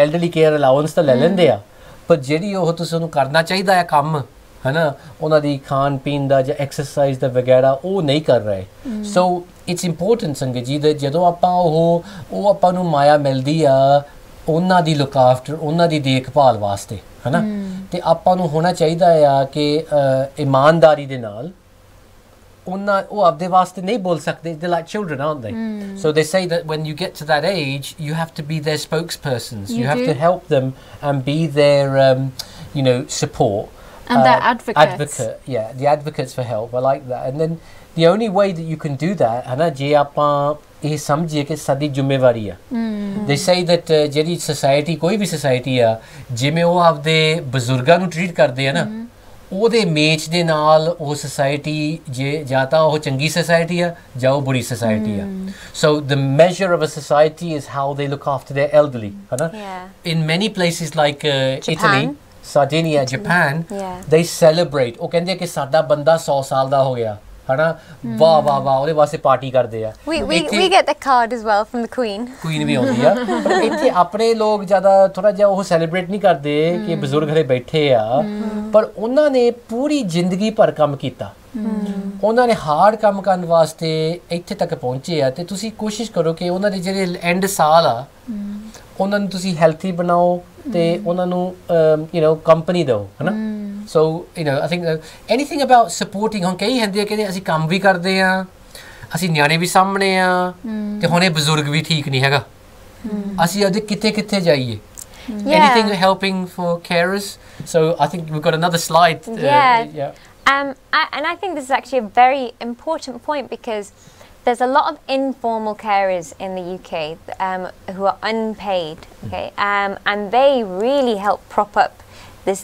elderly care allowance ਤਾਂ ਲੈ ਲੈਂਦੇ ਆ ਪਰ ਜਿਹੜੀ ਉਹ ਤੁਸੀਂ ਉਹਨੂੰ ਕਰਨਾ ਚਾਹੀਦਾ ਹੈ ਕੰਮ ਹੈ ਨਾ ਉਹਨਾਂ ਦੀ ਖਾਣ ਪੀਣ ਦਾ ਜਾਂ ਐਕਸਰਸਾਈਜ਼ ਦਾ ਵਗੈਰਾ ਉਹ ਨਹੀਂ ਕਰ ਰਹੇ so it's important ਸੰਗਤ ਜੀ that ਜਦੋਂ ਆਪਾਂ ਉਹ ਆਪਾਂ ਨੂੰ ਮਾਇਆ ਮਿਲਦੀ ਆ ਉਹਨਾਂ ਦੀ ਲੁੱਕ ਆਫਟਰ ਉਹਨਾਂ ਦੀ ਦੇਖਭਾਲ ਵਾਸਤੇ ਹਨਾ ਤੇ ਆਪਾਂ ਨੂੰ ਹੋਣਾ ਚਾਹੀਦਾ ਆ ਕਿ ਇਮਾਨਦਾਰੀ ਦੇ ਨਾਲ ਉਹਨਾਂ ਉਹ ਆਪਦੇ ਵਾਸਤੇ ਨਹੀਂ ਬੋਲ ਸਕਦੇ they're like children aren't they so they say that when you get to that age you have to be their spokespersons you have to help them and be their you know support and their advocate the advocates for help I like that and then the only way that you can do that hana je ਆਪਾਂ ਇਹ ਸਮਝੀਏ ਕਿ ਸਾਡੀ ਜ਼ਿੰਮੇਵਾਰੀ ਆ they say that ਜਿਹੜੀ society ਕੋਈ ਵੀ society ਆ ਜਿਵੇਂ ਉਹ ਆਪਦੇ ਬਜ਼ੁਰਗਾਂ ਨੂੰ ਟ੍ਰੀਟ ਕਰਦੇ ਆ ਨਾ ਉਹਦੇ ਮੇਚ ਦੇ ਨਾਲ ਉਹ society ਜੇ ਜਾਂ ਤਾਂ ਉਹ ਚੰਗੀ society ਆ ਜਾਂ ਉਹ ਬੁਰੀ society ਆ so the measure of a society is how they look after their elderly ਹਨਾ in many places like Italy Sardinia Japan they celebrate ਉਹ ਕਹਿੰਦੇ ਕਿ ਸਾਡਾ ਬੰਦਾ 100 ਸਾਲ ਦਾ ਹੋ ਗਿਆ ਹਨਾ ਵਾਹ ਵਾਹ ਵਾਹ ਉਹਦੇ ਵਾਸਤੇ ਪਾਰਟੀ ਕਰਦੇ ਆ we get the card as well from the queen ਵੀ ਆਉਂਦੀ ਆ ਪਰ ਇੱਥੇ ਆਪਣੇ ਲੋਕ ਜ਼ਿਆਦਾ ਥੋੜਾ ਜਿਹਾ ਉਹ ਸੈਲੀਬ੍ਰੇਟ ਨਹੀਂ ਕਰਦੇ ਕਿ ਬਜ਼ੁਰਗ ਹਲੇ ਬੈਠੇ ਆ ਪਰ ਉਹਨਾਂ ਨੇ ਪੂਰੀ ਜ਼ਿੰਦਗੀ ਭਰ ਕੰਮ ਕੀਤਾ ਉਹਨਾਂ ਨੇ ਹਾਰਡ ਕੰਮ ਕਰਨ ਵਾਸਤੇ ਇੱਥੇ ਤੱਕ ਪਹੁੰਚੇ ਆ ਤੇ ਤੁਸੀਂ ਕੋਸ਼ਿਸ਼ ਕਰੋ ਕਿ ਉਹਨਾਂ ਦੇ ਜਿਹੜੇ ਐਂਡ ਸਾਲ ਆ ਉਹਨਾਂ ਨੂੰ ਤੁਸੀਂ ਹੈਲਥੀ ਬਣਾਓ ਤੇ ਉਹਨਾਂ ਨੂੰ you know ਕੰਪਨੀ ਦਿਓ ਹਨਾ so you know I think anything about supporting ਹੁਣ ਕਈ ਹੁੰਦੇ ਆ ਕਿ ਅਸੀਂ ਕੰਮ ਵੀ ਕਰਦੇ ਆ ਅਸੀਂ ਨਿਆਣੇ ਵੀ ਸਾਹਮਣੇ ਆ ਤੇ ਹੁਣੇ ਬਜ਼ੁਰਗ ਵੀ ਠੀਕ ਨਹੀਂ ਹੈਗਾ ਅਸੀਂ ਉਹਦੇ ਕਿੱਥੇ ਜਾਈਏ anything helping for carers so I think we've got another slide and I think this is actually a very important point because there's a lot of informal carers in the UK who are unpaid, okay, and they really help prop up this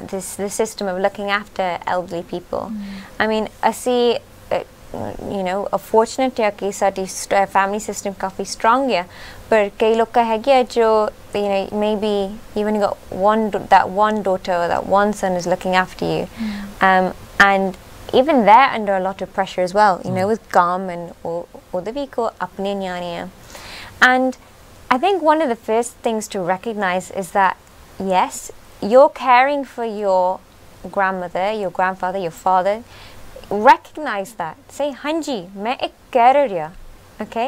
system of looking after elderly people. I mean, I see, you know, a fortunate कि साडी family system काफी strong है, पर कई लोग का है कि जो you know maybe you've only got that one daughter or that one son is looking after you, and even they're under a lot of pressure as well, you know, with gum and ਉਹਦੇ ਵੀ ਕੋ ਆਪਣੇ ਨਿਆਣੇ ਆ and I think one of the first things to recognize is that yes you're caring for your grandmother, your grandfather, your father. Recognize that, say hanji main ek carer ya, okay,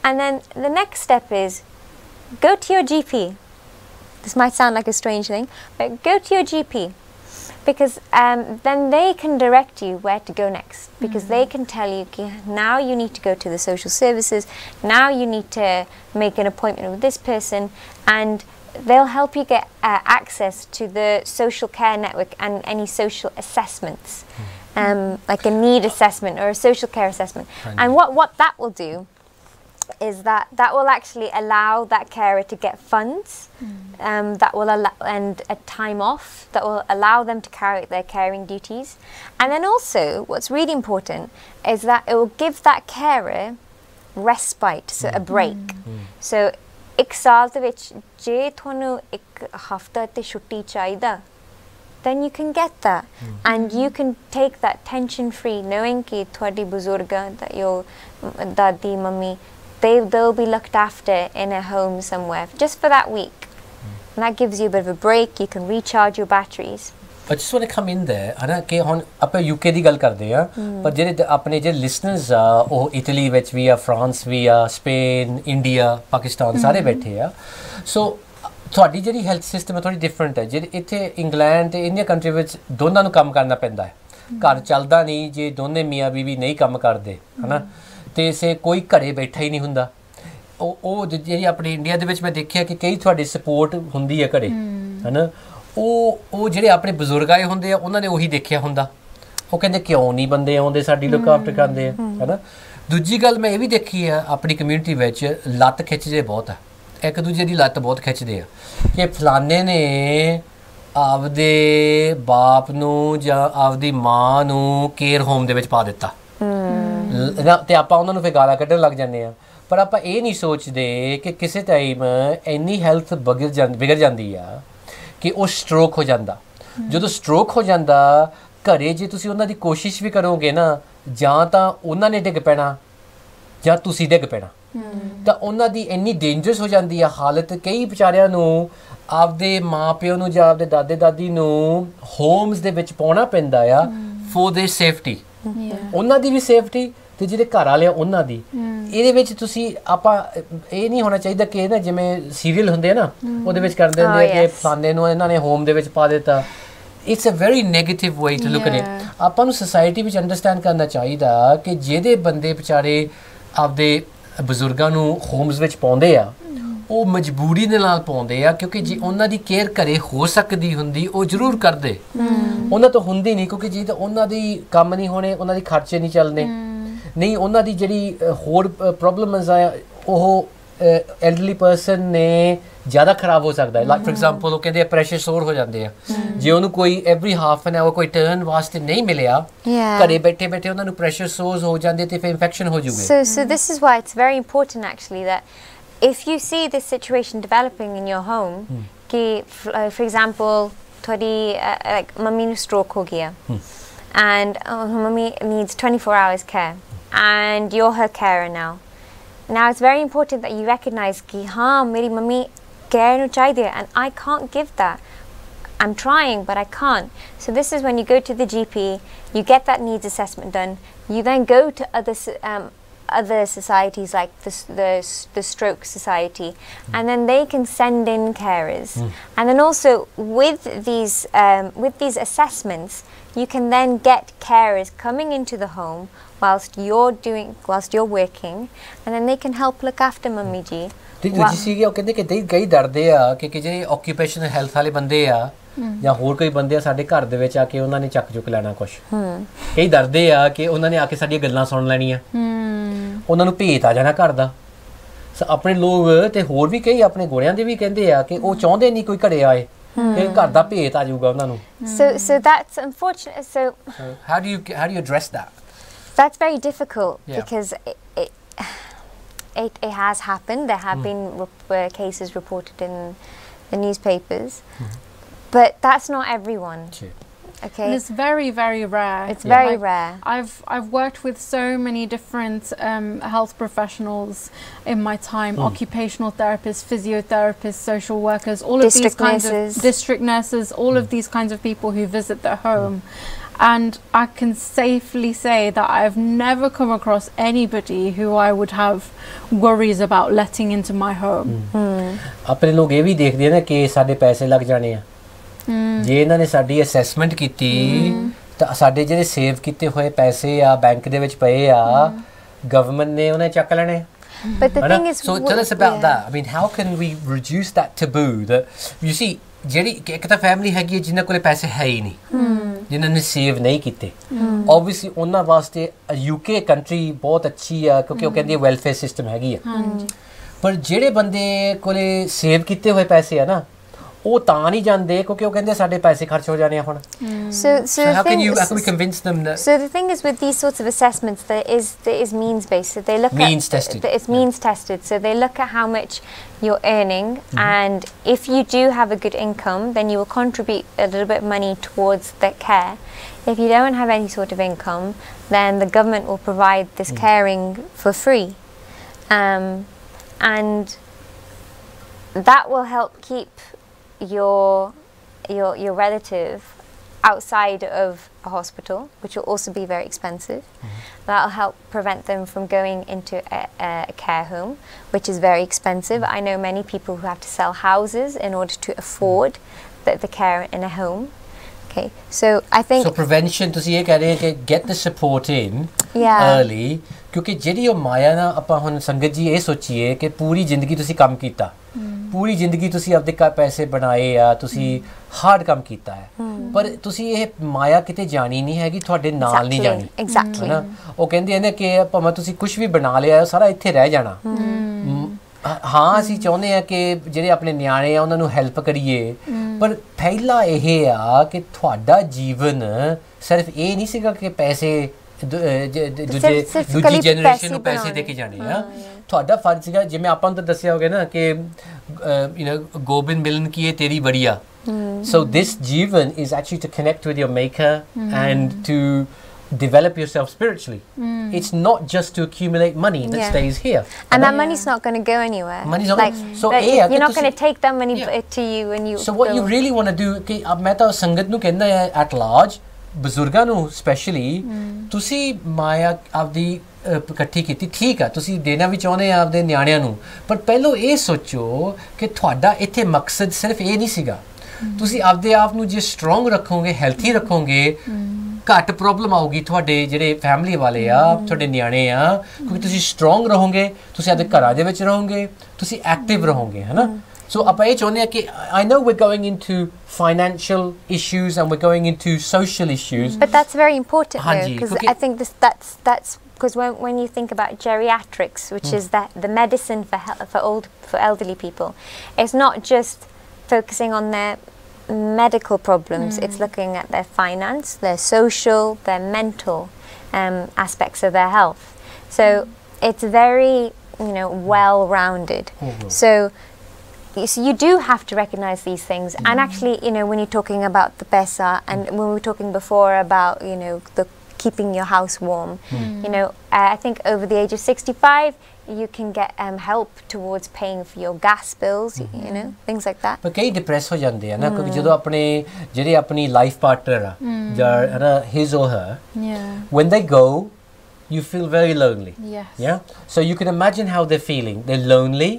and then the next step is go to your GP. This might sound like a strange thing, but go to your GP because then they can direct you where to go next because they can tell you now you need to go to the social services, now you need to make an appointment with this person, and they'll help you get access to the social care network and any social assessments, like a need assessment or a social care assessment. And what that will do is that will actually allow that carer to get funds that will allow and a time off that will allow them to carry out their caring duties. And then also what's really important is that it will give that carer respite, so a break. So ਇੱਕ ਸਾਲ ਦੇ ਵਿੱਚ ਜੇ ਤੁਹਾਨੂੰ ਇੱਕ ਹਫਤਾ ਤੇ ਛੁੱਟੀ ਚਾਹੀਦਾ then you can get that and you can take that tension free knowing ਕਿ ਤੁਹਾਡੀ ਬਜ਼ੁਰਗਾਂ that your ਦਾਦੀ mummy they'll be looked after in a home somewhere just for that week and that gives you a bit of a break, you can recharge your batteries. I just want to come in there ਹਨਾ ਕਿ ਹੁਣ ਆਪਾਂ UK ਦੀ ਗੱਲ ਕਰਦੇ ਆ ਪਰ ਜਿਹੜੇ ਆਪਣੇ ਜਿਹੜੇ ਲਿਸਨਰਸ ਆ ਉਹ ਇਟਲੀ ਵਿੱਚ ਵੀ ਆ ਫਰਾਂਸ ਵੀ ਆ ਸਪੇਨ ਇੰਡੀਆ ਪਾਕਿਸਤਾਨ ਸਾਰੇ ਬੈਠੇ ਆ ਸੋ ਤੁਹਾਡੀ ਜਿਹੜੀ ਹੈਲਥ ਸਿਸਟਮ ਹੈ ਥੋੜੀ ਡਿਫਰੈਂਟ ਹੈ ਜਿਹੜੇ ਇੱਥੇ ਇੰਗਲੈਂਡ ਤੇ ਇੰਡੀਆ ਕੰਟਰੀ ਵਿੱਚ ਦੋਨਾਂ ਨੂੰ ਕੰਮ ਕਰਨਾ ਪੈਂਦਾ ਹੈ ਘਰ ਚੱਲਦਾ ਨਹੀਂ ਜੇ ਦੋਨੇ ਮੀਆਂ ਬੀਵੀ ਨਹੀਂ ਕੰਮ ਕਰਦੇ ਹਨਾ ਤੇ ਸੇ ਕੋਈ ਘਰੇ ਬੈਠਾ ਹੀ ਨਹੀਂ ਹੁੰਦਾ ਉਹ ਜਿਹੜੀ ਆਪਣੇ ਇੰਡੀਆ ਦੇ ਵਿੱਚ ਮੈਂ ਦੇਖਿਆ ਕਿ ਕਈ ਤੁਹਾਡੀ ਸਪੋਰਟ ਹੁੰਦੀ ਹੈ ਘਰੇ ਹਨਾ ਉਹ ਜਿਹੜੇ ਆਪਣੇ ਬਜ਼ੁਰਗ ਆਏ ਹੁੰਦੇ ਆ ਉਹਨਾਂ ਨੇ ਉਹੀ ਦੇਖਿਆ ਹੁੰਦਾ ਉਹ ਕਹਿੰਦੇ ਕਿਉਂ ਨਹੀਂ ਬੰਦੇ ਆਉਂਦੇ ਸਾਡੀ ਲੁੱਕ ਆਫਟਰ ਕਰਦੇ ਆ ਹਨਾ ਦੂਜੀ ਗੱਲ ਮੈਂ ਇਹ ਵੀ ਦੇਖੀ ਆ ਆਪਣੀ ਕਮਿਊਨਿਟੀ ਵਿੱਚ ਲੱਤ ਖਿੱਚਦੇ ਬਹੁਤ ਆ ਇੱਕ ਦੂਜੇ ਦੀ ਲੱਤ ਬਹੁਤ ਖਿੱਚਦੇ ਆ ਕਿ ਫਲਾਣੇ ਨੇ ਆਪਦੇ ਬਾਪ ਨੂੰ ਜਾਂ ਆਪਦੀ ਮਾਂ ਨੂੰ ਕੇਅਰ ਹੋਮ ਦੇ ਵਿੱਚ ਪਾ ਦਿੱਤਾ ਤੇ ਆਪਾਂ ਉਹਨਾਂ ਨੂੰ ਫਿਰ ਗਾਲਾਂ ਕੱਢਣ ਲੱਗ ਜਾਂਦੇ ਆ ਪਰ ਆਪਾਂ ਇਹ ਨਹੀਂ ਸੋਚਦੇ ਕਿ ਕਿਸੇ ਟਾਈਮ ਇੰਨੀ ਹੈਲਥ ਵਿਗੜ ਜਾਂਦੀ ਆ ਕਿ ਉਹ ਸਟ੍ਰੋਕ ਹੋ ਜਾਂਦਾ ਜਦੋਂ ਸਟ੍ਰੋਕ ਹੋ ਜਾਂਦਾ ਘਰੇ ਜੇ ਤੁਸੀਂ ਉਹਨਾਂ ਦੀ ਕੋਸ਼ਿਸ਼ ਵੀ ਕਰੋਗੇ ਨਾ ਜਾਂ ਤਾਂ ਉਹਨਾਂ ਨੇ ਡਿੱਗ ਪੈਣਾ ਜਾਂ ਤੁਸੀਂ ਡਿੱਗ ਪੈਣਾ ਤਾਂ ਉਹਨਾਂ ਦੀ ਇੰਨੀ ਡੇਂਜਰਸ ਹੋ ਜਾਂਦੀ ਆ ਹਾਲਤ ਕਈ ਵਿਚਾਰਿਆਂ ਨੂੰ ਆਪਦੇ ਮਾਂ ਪਿਓ ਨੂੰ ਜਾਂ ਆਪਦੇ ਦਾਦੇ ਦਾਦੀ ਨੂੰ ਹੋਮਸ ਦੇ ਵਿੱਚ ਪਾਉਣਾ ਪੈਂਦਾ ਆ ਫੋਰ देयर ਸੇਫਟੀ ਉਹਨਾਂ ਦੀ ਵੀ ਸੇਫਟੀ ਤੇ ਜਿਹੜੇ ਘਰ ਵਾਲੇ ਆ ਉਹਨਾਂ ਦੀ ਇਹਦੇ ਵਿੱਚ ਤੁਸੀਂ ਆਪਾਂ ਇਹ ਨਹੀਂ ਹੋਣਾ ਚਾਹੀਦਾ ਕਿ ਨਾ ਜਿਵੇਂ ਸੀਰੀਅਲ ਹੁੰਦੇ ਆ ਨਾ ਉਹਦੇ ਵਿੱਚ ਕਰਦੇ ਹੁੰਦੇ ਆ ਕਿ ਫਲਾਣੇ ਨੂੰ ਇਹਨਾਂ ਨੇ ਹੋਮ ਦੇ ਵਿੱਚ ਪਾ ਦਿੱਤਾ it's a very negative way to look at it ਆਪਾਂ ਨੂੰ society ਵਿੱਚ ਅੰਡਰਸਟੈਂਡ ਕਰਨਾ ਚਾਹੀਦਾ ਕਿ ਜਿਹਦੇ ਬੰਦੇ ਵਿਚਾਰੇ ਆਪਦੇ ਬਜ਼ੁਰਗਾਂ ਨੂੰ ਹੋਮਸ ਵਿੱਚ ਪਾਉਂਦੇ ਆ ਉਹ ਮਜਬੂਰੀ ਦੇ ਨਾਲ ਪਾਉਂਦੇ ਆ ਕਿਉਂਕਿ ਜੇ ਉਹਨਾਂ ਦੀ ਕੇਅਰ ਘਰੇ ਹੋ ਸਕਦੀ ਹੁੰਦੀ ਉਹ ਜ਼ਰੂਰ ਕਰਦੇ ਉਹਨਾਂ ਤੋਂ ਹੁੰਦੀ ਨਹੀਂ ਕਿਉਂਕਿ ਜੇ ਤਾਂ ਉਹਨਾਂ ਦੀ ਕੰਮ ਨਹੀਂ ਹੋਣੇ ਉਹਨਾਂ ਦੀ ਖਰਚੇ ਨਹੀਂ ਚੱਲਣੇ ਨਹੀਂ ਉਹਨਾਂ ਦੀ ਜਿਹੜੀ ਹੋਰ ਪ੍ਰੋਬਲਮਸ ਆ ਉਹ elderly person ਨੇ ਜ਼ਿਆਦਾ ਖਰਾਬ ਹੋ ਸਕਦਾ ਹੈ ਲਾਈਕ ਫॉर ਐਗਜ਼ਾਮਪਲ ਉਹ ਕਹਿੰਦੇ ਪ੍ਰੈਸ਼ਰ ਸੋਰ ਹੋ ਜਾਂਦੇ ਆ ਜੇ ਉਹਨੂੰ ਕੋਈ ਐਵਰੀ ਹਾਫ ਐਨ ਆਵਰ ਕੋਈ ਟਰਨ ਵਾਸਤੇ ਨਹੀਂ ਮਿਲਿਆ ਘਰੇ ਬੈਠੇ ਬੈਠੇ ਉਹਨਾਂ ਨੂੰ ਪ੍ਰੈਸ਼ਰ ਸੋਰਸ ਹੋ ਜਾਂਦੇ ਤੇ ਫਿਰ ਇਨਫੈਕਸ਼ਨ ਹੋ ਜੂਗੇ so this is why it's very important actually that if you see this situation developing in your home कि for example थोड़ी like mummy ਨੂੰ stroke हो गया and mummy needs 24 hours care and you're her carer now it's very important that you recognize कि हाँ मेरी mummy care nu chahiye and I can't give that I'm trying but I can't so this is when you go to the GP you get that needs assessment done you then go to other societies like the stroke society and then they can send in carers and then also with these assessments you can then get carers coming into the home whilst you're working and then they can help look after mummy ji ਤੇ ਦੂਜੀ ਸੀਗੀ ਉਹ ਕਹਿੰਦੇ ਕਿ ਕਈ ਡਰਦੇ ਆ ਕਿ ਜਿਹੜੇ ਆਕੂਪੇਸ਼ਨਲ ਹੈਲਥ ਵਾਲੇ ਬੰਦੇ ਆ ਜਾਂ ਹੋਰ ਕੋਈ ਬੰਦੇ ਆ ਸਾਡੇ ਘਰ ਦੇ ਵਿੱਚ ਆ ਕੇ ਉਹਨਾਂ ਨੇ ਚੱਕ ਚੁੱਕ ਲੈਣਾ ਕੁਛ ਕਈ ਡਰਦੇ ਆ ਕਿ ਉਹਨਾਂ ਨੇ ਆ ਕੇ ਸਾਡੀਆਂ ਗੱਲਾਂ ਸੁਣ ਲੈਣੀਆਂ ਉਹਨਾਂ ਨੂੰ ਭੇਤ ਆ ਜਾਣਾ ਘਰ ਦਾ ਆਪਣੇ ਲੋਕ ਤੇ ਹੋਰ ਵੀ ਕਈ ਆਪਣੇ ਗੋਰਿਆਂ ਦੇ ਵੀ ਕਹਿੰਦੇ ਆ ਕਿ ਉਹ ਚਾਹੁੰਦੇ ਨਹੀਂ ਕੋਈ ਘਰੇ ਆਏ ਕਿ ਘਰ ਦਾ ਭੇਤ ਆ ਜਾਊਗਾ ਉਹਨਾਂ ਨੂੰ so that's unfortunate so how do you address that's very difficult because it has happened there have been cases reported in the newspapers but that's not everyone okay and it's very very rare it's very rare I've worked with so many different health professionals in my time occupational therapists physiotherapists social workers all of these kinds of district nurses all of these kinds of people who visit their home and I can safely say that I've never come across anybody who I would have worries about letting into my home ਆਪਣੇ ਲੋਕ ਇਹ ਵੀ ਦੇਖਦੇ ਨੇ ਕਿ ਸਾਡੇ ਪੈਸੇ ਲੱਗ ਜਾਣੇ ਆ ਜੇ ਇਹਨਾਂ ਨੇ ਸਾਡੀ ਅਸੈਸਮੈਂਟ ਕੀਤੀ ਤਾਂ ਸਾਡੇ ਜਿਹੜੇ ਸੇਵ ਕੀਤੇ ਹੋਏ ਪੈਸੇ ਆ ਬੈਂਕ ਦੇ ਵਿੱਚ ਪਏ ਆ ਗਵਰਨਮੈਂਟ ਨੇ ਉਹਨੇ ਚੱਕ ਲੈਣੇ but the thing is so tell us about that I mean how can we reduce that taboo that you see ਜਿਹੜੀ ਇੱਕ ਤਾਂ ਫੈਮਿਲੀ ਹੈਗੀ ਹੈ ਜਿਨ੍ਹਾਂ ਕੋਲੇ ਪੈਸੇ ਹੈ ਹੀ ਨਹੀਂ ਜਿਨ੍ਹਾਂ ਨੇ ਸੇਵ ਨਹੀਂ ਕੀਤੇ ਆਬਵੀਅਸਲੀ ਉਹਨਾਂ ਵਾਸਤੇ UK ਕੰਟਰੀ ਬਹੁਤ ਅੱਛੀ ਆ ਕਿਉਂਕਿ ਉਹ ਕਹਿੰਦੀ ਹੈ ਵੈਲਫੇਅਰ ਸਿਸਟਮ ਹੈਗੀ ਆ ਪਰ ਜਿਹੜੇ ਬੰਦੇ ਕੋਲੇ ਸੇਵ ਕੀਤੇ ਹੋਏ ਪੈਸੇ ਆ ਨਾ ਉਹ ਤਾਂ ਨਹੀਂ ਜਾਂਦੇ ਕਿਉਂਕਿ ਉਹ ਕਹਿੰਦੇ ਸਾਡੇ ਪੈਸੇ ਖਰਚ ਹੋ ਜਾਣੇ ਆ ਹੁਣ so how can we convince them that so the thing is with these sorts of assessments there is means based so they look means tested it's means tested so they look at how much you're earning and if you do have a good income then you will contribute a little bit of money towards the care if you don't have any sort of income then the government will provide this caring for free and that will help keep your relative outside of a hospital which will also be very expensive that'll help prevent them from going into a care home which is very expensive I know many people who have to sell houses in order to afford the care in a home okay so I think so prevention ਤੁਸੀਂ ਇਹ ਕਹਿ ਰਹੇ ਕਿ get the support in early ਕਿਉਂਕਿ ਜਿਹੜੀ ਉਹ ਮਾਇਆ ਨਾ ਆਪਾਂ ਹੁਣ ਸੰਗਤ ਜੀ ਇਹ ਸੋਚੀਏ ਕਿ ਪੂਰੀ ਜ਼ਿੰਦਗੀ ਤੁਸੀਂ ਕੰਮ ਕੀਤਾ ਪੂਰੀ ਜ਼ਿੰਦਗੀ ਤੁਸੀਂ ਆਪਦੇ ਪੈਸੇ ਬਣਾਏ ਆ ਤੁਸੀਂ ਹਾਰਡ ਕੰਮ ਕੀਤਾ ਹੈ ਪਰ ਤੁਸੀਂ ਇਹ ਮਾਇਆ ਕਿਤੇ ਜਾਣੀ ਨਹੀਂ ਹੈਗੀ ਤੁਹਾਡੇ ਨਾਲ ਨਹੀਂ ਜਾਣੀ exactly ਉਹ ਕਹਿੰਦੇ ਨੇ ਕਿ ਭਾਵੇਂ ਤੁਸੀਂ ਕੁਝ ਵੀ ਬਣਾ ਲਿਆ ਸਾਰਾ ਇੱਥੇ ਰਹਿ ਜਾਣਾ ਹਾਂ ਅਸੀਂ ਚਾਹੁੰਦੇ ਆ ਕਿ ਜਿਹੜੇ ਆਪਣੇ ਨਿਆਣੇ ਆ ਉਹਨਾਂ ਨੂੰ ਹੈਲਪ ਕਰੀਏ ਪਰ ਪਹਿਲਾ ਇਹ ਆ ਕਿ ਤੁਹਾਡਾ ਜੀਵਨ ਸਿਰਫ ਇਹ ਨਹੀਂ ਸੀਗਾ ਕਿ ਪੈਸੇ ਦੂਜੀ ਜਨਰੇਸ਼ਨ ਨੂੰ ਪੈਸੇ ਦੇ ਕੇ ਜਾਣੇ ਆ ਤੁਹਾਡਾ ਫਰਜ਼ ਸੀਗਾ ਜਿਵੇਂ ਆਪਾਂ ਨੂੰ ਤਾਂ ਦੱਸਿਆ ਹੋਗਾ ਨਾ ਕਿ ਗੋਬਿੰਦ ਮਿਲਨ ਕੀ ਹੈ ਤੇਰੀ ਬੜੀਆ so this jivan is actually to connect with your maker and to develop yourself spiritually it's not just to accumulate money that stays here and that money's not going to go anywhere money's not like so you're not going to take that money to you and you so what you really want to do ਕਿ ਮੈਂ ਤਾਂ ਸੰਗਤ ਨੂੰ ਕਹਿੰਦਾ ਹੈ at large ਬਜ਼ੁਰਗਾਂ ਨੂੰ specially ਤੁਸੀਂ ਮਾਇਆ ਆਪਦੀ ਇਕੱਠੀ ਕੀਤੀ ਠੀਕ ਆ ਤੁਸੀਂ ਦੇਣਾ ਵੀ ਚਾਹੁੰਦੇ ਆ ਆਪਦੇ ਨਿਆਣਿਆਂ ਨੂੰ ਪਰ ਪਹਿਲਾਂ ਇਹ ਸੋਚੋ ਕਿ ਤੁਹਾਡਾ ਇੱਥੇ ਮਕਸਦ ਸਿਰਫ ਇਹ ਨਹੀਂ ਸੀਗਾ ਤੁਸੀਂ ਆਪਦੇ ਆਪ ਨੂੰ ਜੇ ਸਟਰੋਂਗ ਰੱਖੋਗੇ ਹੈਲਥੀ ਰੱਖੋਗੇ ਘੱਟ ਪ੍ਰੋਬਲਮ ਆਊਗੀ ਤੁਹਾਡੇ ਜਿਹੜੇ ਫੈਮਿਲੀ ਵਾਲੇ ਆ ਤੁਹਾਡੇ ਨਿਆਣੇ ਆ ਕਿਉਂਕਿ ਤੁਸੀਂ ਸਟਰੋਂਗ ਰਹੋਗੇ ਤੁਸੀਂ ਆਪਦੇ ਘਰਾਂ ਦੇ ਵਿੱਚ ਰਹੋਗੇ ਤੁਸੀਂ ਐਕਟਿਵ ਰਹੋਗੇ ਹੈ ਨਾ So ਆਪਾਂ ਇਹ ਚਾਹੁੰਦੇ ਆ ਕਿ I know we're going into financial issues and we're going into social issues. But that's very important though, because I think that's because when you think about geriatrics, which is the medicine for elderly people, it's not just focusing on their medical problems. It's looking at their finance, their social, their mental aspects of their health. So it's very well-rounded. So you do have to recognize these things and actually when you're talking about the pesa and when we were talking before about the keeping your house warm I think over the age of 65 you can get help towards paying for your gas bills things like that but kei depress ho jande hai na kyunki jado apne jehde apni life partner a ja na his or her when they go you feel very lonely yeah so you can imagine how they're feeling they're lonely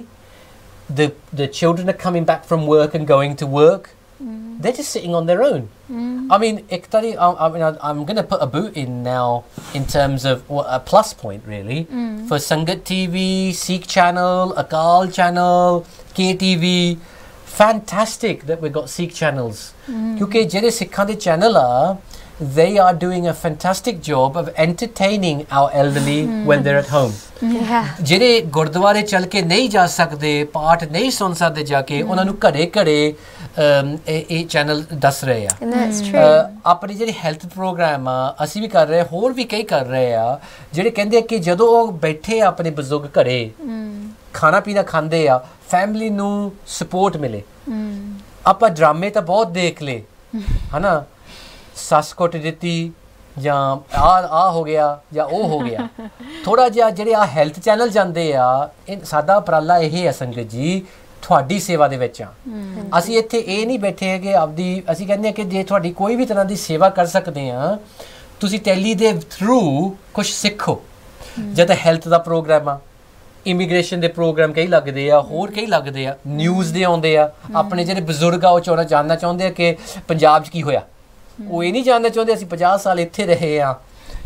the children are coming back from work and going to work they're just sitting on their own I mean I'm going to put a boot in now in terms of a plus point really for Sangat TV Sikh channel Akal channel KTV fantastic that we've got Sikh channels kyunki jehde Sikhan de channel are they are doing a fantastic job of entertaining our elderly when they're at home ਜਿਹੜੇ ਗੁਰਦੁਆਰੇ ਚੱਲ ਕੇ ਨਹੀਂ ਜਾ ਸਕਦੇ ਪਾਠ ਨਹੀਂ ਸੁਣ ਸਕਦੇ ਜਾ ਕੇ ਉਹਨਾਂ ਨੂੰ ਘਰੇ ਘਰੇ ਇਹ ਚੈਨਲ ਦੱਸ ਰਹੇ ਆ ਆਪਣੀ ਜਿਹੜੀ ਹੈਲਥ ਪ੍ਰੋਗਰਾਮ ਆ ਅਸੀਂ ਵੀ ਕਰ ਰਹੇ ਹੋਰ ਵੀ ਕਈ ਕਰ ਰਹੇ ਆ ਜਿਹੜੇ ਕਹਿੰਦੇ ਆ ਕਿ ਜਦੋਂ ਉਹ ਬੈਠੇ ਆ ਆਪਣੇ ਬਜ਼ੁਰਗ ਘਰੇ ਖਾਣਾ ਪੀਣਾ ਖਾਂਦੇ ਆ ਫੈਮਿਲੀ ਨੂੰ ਸਪੋਰਟ ਮਿਲੇ ਆਪਾਂ ਡਰਾਮੇ ਤਾਂ ਬਹੁਤ ਦੇਖ ਲਏ ਹਨਾ ਸੱਸ ਕੁੱਟ ਦਿੱਤੀ ਜਾਂ ਆ ਹੋ ਗਿਆ ਜਾਂ ਉਹ ਹੋ ਗਿਆ ਥੋੜਾ ਜਿਹਾ ਜਿਹੜੇ ਆ ਹੈਲਥ ਚੈਨਲ ਜਾਂਦੇ ਆ ਸਾਡਾ ਉਪਰਾਲਾ ਇਹ ਹੈ ਸੰਗਤ ਜੀ ਤੁਹਾਡੀ ਸੇਵਾ ਦੇ ਵਿੱਚ ਆ ਅਸੀਂ ਇੱਥੇ ਇਹ ਨਹੀਂ ਬੈਠੇ ਹੈਗੇ ਆਪਦੀ ਅਸੀਂ ਕਹਿੰਦੇ ਆ ਕਿ ਜੇ ਤੁਹਾਡੀ ਕੋਈ ਵੀ ਤਰ੍ਹਾਂ ਦੀ ਸੇਵਾ ਕਰ ਸਕਦੇ ਆ ਤੁਸੀਂ ਟੈਲੀ ਦੇ ਥਰੂ ਕੁਝ ਸਿੱਖੋ ਜਦ ਹੈਲਥ ਦਾ ਪ੍ਰੋਗਰਾਮ ਆ ਇਮੀਗ੍ਰੇਸ਼ਨ ਦੇ ਪ੍ਰੋਗਰਾਮ ਕਈ ਲੱਗਦੇ ਆ ਹੋਰ ਕਈ ਲੱਗਦੇ ਆ ਨਿਊਜ਼ ਦੇ ਆਉਂਦੇ ਆ ਆਪਣੇ ਜਿਹੜੇ ਬਜ਼ੁਰਗ ਆ ਉਹ ਜਾਣਨਾ ਚਾਹੁੰਦੇ ਆ ਕਿ ਪੰਜਾਬ 'ਚ ਕੀ ਹੋਇਆ ਉਹ ਇਹ ਨਹੀਂ ਜਾਣਨਾ ਚਾਹੁੰਦੇ ਅਸੀਂ 50 ਸਾਲ ਇੱਥੇ ਰਹੇ ਆ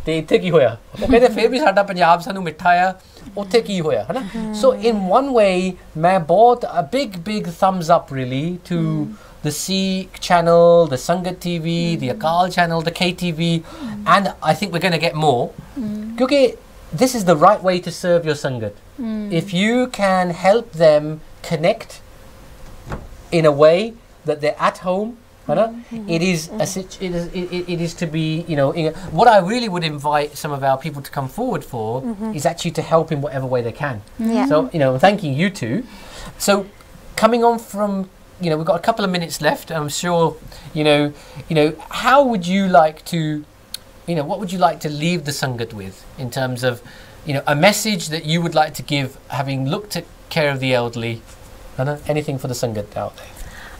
ਤੇ ਇੱਥੇ ਕੀ ਹੋਇਆ ਉਹ ਕਹਿੰਦੇ ਫਿਰ ਵੀ ਸਾਡਾ ਪੰਜਾਬ ਸਾਨੂੰ ਮਿੱਠਾ ਆ ਉੱਥੇ ਕੀ ਹੋਇਆ ਹੈ ਨਾ ਸੋ ਇਨ ਵਨ ਵੇ ਮੈਂ ਬਹੁਤ a big thumbs up really to the Sikh channel, the Sangat TV, the Akal channel, the KTV and I think we're going to get more because this is the right way to serve your Sangat if you can help them connect in a way that they're at home it is to be what I really would invite some of our people to come forward for is actually to help in whatever way they can so thanking you two so coming on from we've got a couple of minutes left I'm sure how would you like to what would you like to leave the Sangat with in terms of a message that you would like to give having looked at care of the elderly anything for the Sangat out there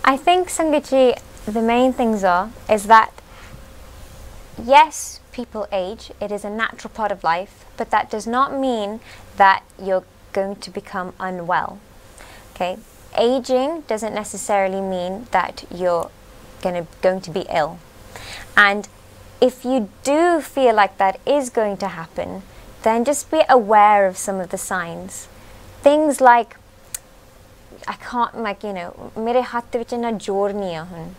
I think Sangat ji the main things is that yes people age it is a natural part of life but that does not mean that you're going to become unwell okay aging doesn't necessarily mean that you're going to be ill and if you do feel like that is going to happen then just be aware of some of the signs things like I can't mere hath vich na jor nahi hai hun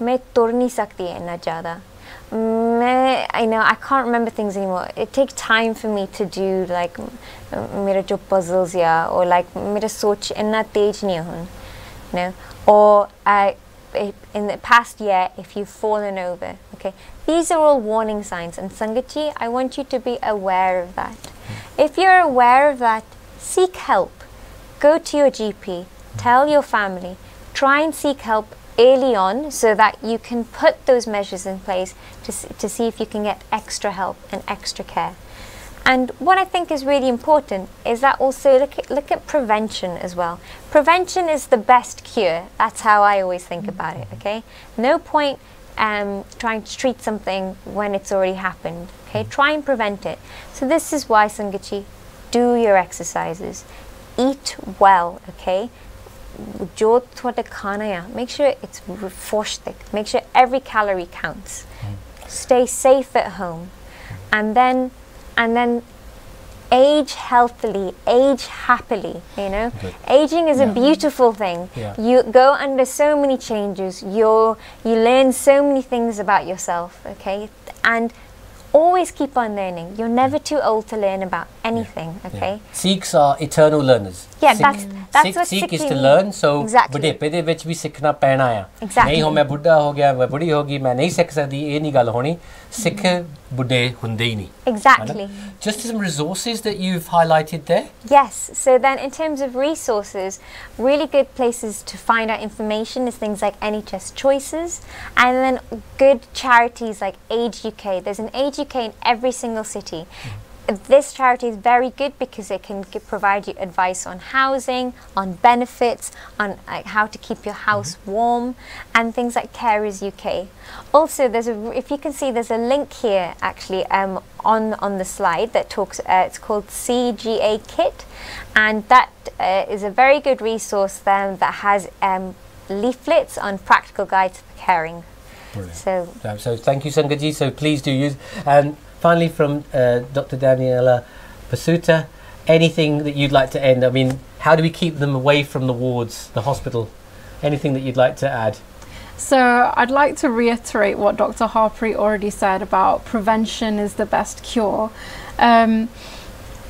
मैं तुर नहीं सकती इतना ज़्यादा I can't remember things anymore it takes time for me to do like मेरे जो puzzles या or like मेरा सोच इतना तेज नहीं है or in the past year if you've fallen over these are all warning signs and Sangat ji I want you to be aware of that if you're aware of that seek help go to your GP tell your family try and seek help early on so that you can put those measures in place to see if you can get extra help and extra care and what I think is really important is that also look at prevention as well prevention is the best cure that's how I always think about it no point trying to treat something when it's already happened okay? Try and prevent it. So this is why, Sangachi, do your exercises. Eat well, okay? Jo thwada khana hai, make sure it's forshtik. Make sure every calorie counts. Stay safe at home. And then age healthily, age happily, you know. Good. Aging is a beautiful thing. You go under so many changes, you learn so many things about yourself, okay? And always keep on learning. You're never too old to learn about anything, okay? Sikhs are eternal learners. Yeah, that's what Sikh is Sikhi to means. learn, so Exactly. बुढ़ेपे दे विच भी सीखना पैना है. Exactly. नहीं हो मैं बुढ़ा हो गया, मैं बुढ़ी होगी, मैं नहीं सीख सकती, ये नहीं गल होनी. Sikh बुढ़े हुंदे ही नहीं. Exactly. Just some resources that you've highlighted there. Yes, so then in terms of resources, really good places to find out information is things like NHS Choices, and then good charities like Age UK. There's an Age UK in every single city. This charity is very good because it can provide you advice on housing, on benefits, on how to keep your house warm, and things like Carers UK. Also, if you can see, there's a link here actually on the slide that talks. It's called CGA Kit, and that is a very good resource then that has leaflets on practical guides for caring. Brilliant. So thank you, Sangaji. So please do use. And finally, from Dr. Daniela Basuta, anything that you'd like to end? I mean, how do we keep them away from the wards, the hospital? Anything that you'd like to add? So I'd like to reiterate what Dr. Harpreet already said about prevention is the best cure.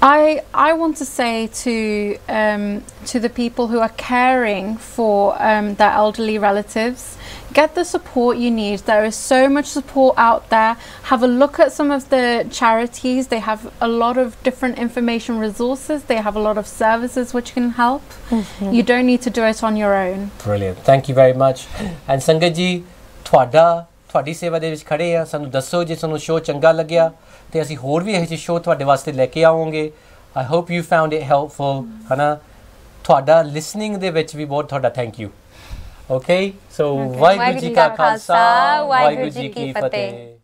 I want to say to the people who are caring for their elderly relatives, get the support you need. There is so much support out there. Have a look at some of the charities. They have a lot of different information resources. They have a lot of services which can help. You don't need to do it on your own. Brilliant. Thank you very much. And Sangat ji, ਤੁਹਾਡੀ ਸੇਵਾ ਦੇ ਵਿੱਚ ਖੜੇ ਆ. ਸਾਨੂੰ ਦੱਸੋ ਜੇ ਤੁਹਾਨੂੰ ਸ਼ੋਅ ਚੰਗਾ ਲੱਗਿਆ ਤੇ ਅਸੀਂ ਹੋਰ ਵੀ ਇਹੋ ਜਿਹੇ ਸ਼ੋਅ ਤੁਹਾਡੇ ਵਾਸਤੇ ਲੈ ਕੇ ਆਵਾਂਗੇ. I hope you found it helpful. ਹਨਾ ਤੁਹਾਡਾ ਲਿਸਨਿੰਗ ਦੇ ਵਿੱਚ ਵੀ ਬਹੁਤ ਤੁਹਾਡਾ thank you. Okay, so Waheguru ji ਕਾ ਖਾਲਸਾ ਵਾਹਿਗੁਰੂ ਜੀ ਕੀ ਫਤਿਹ.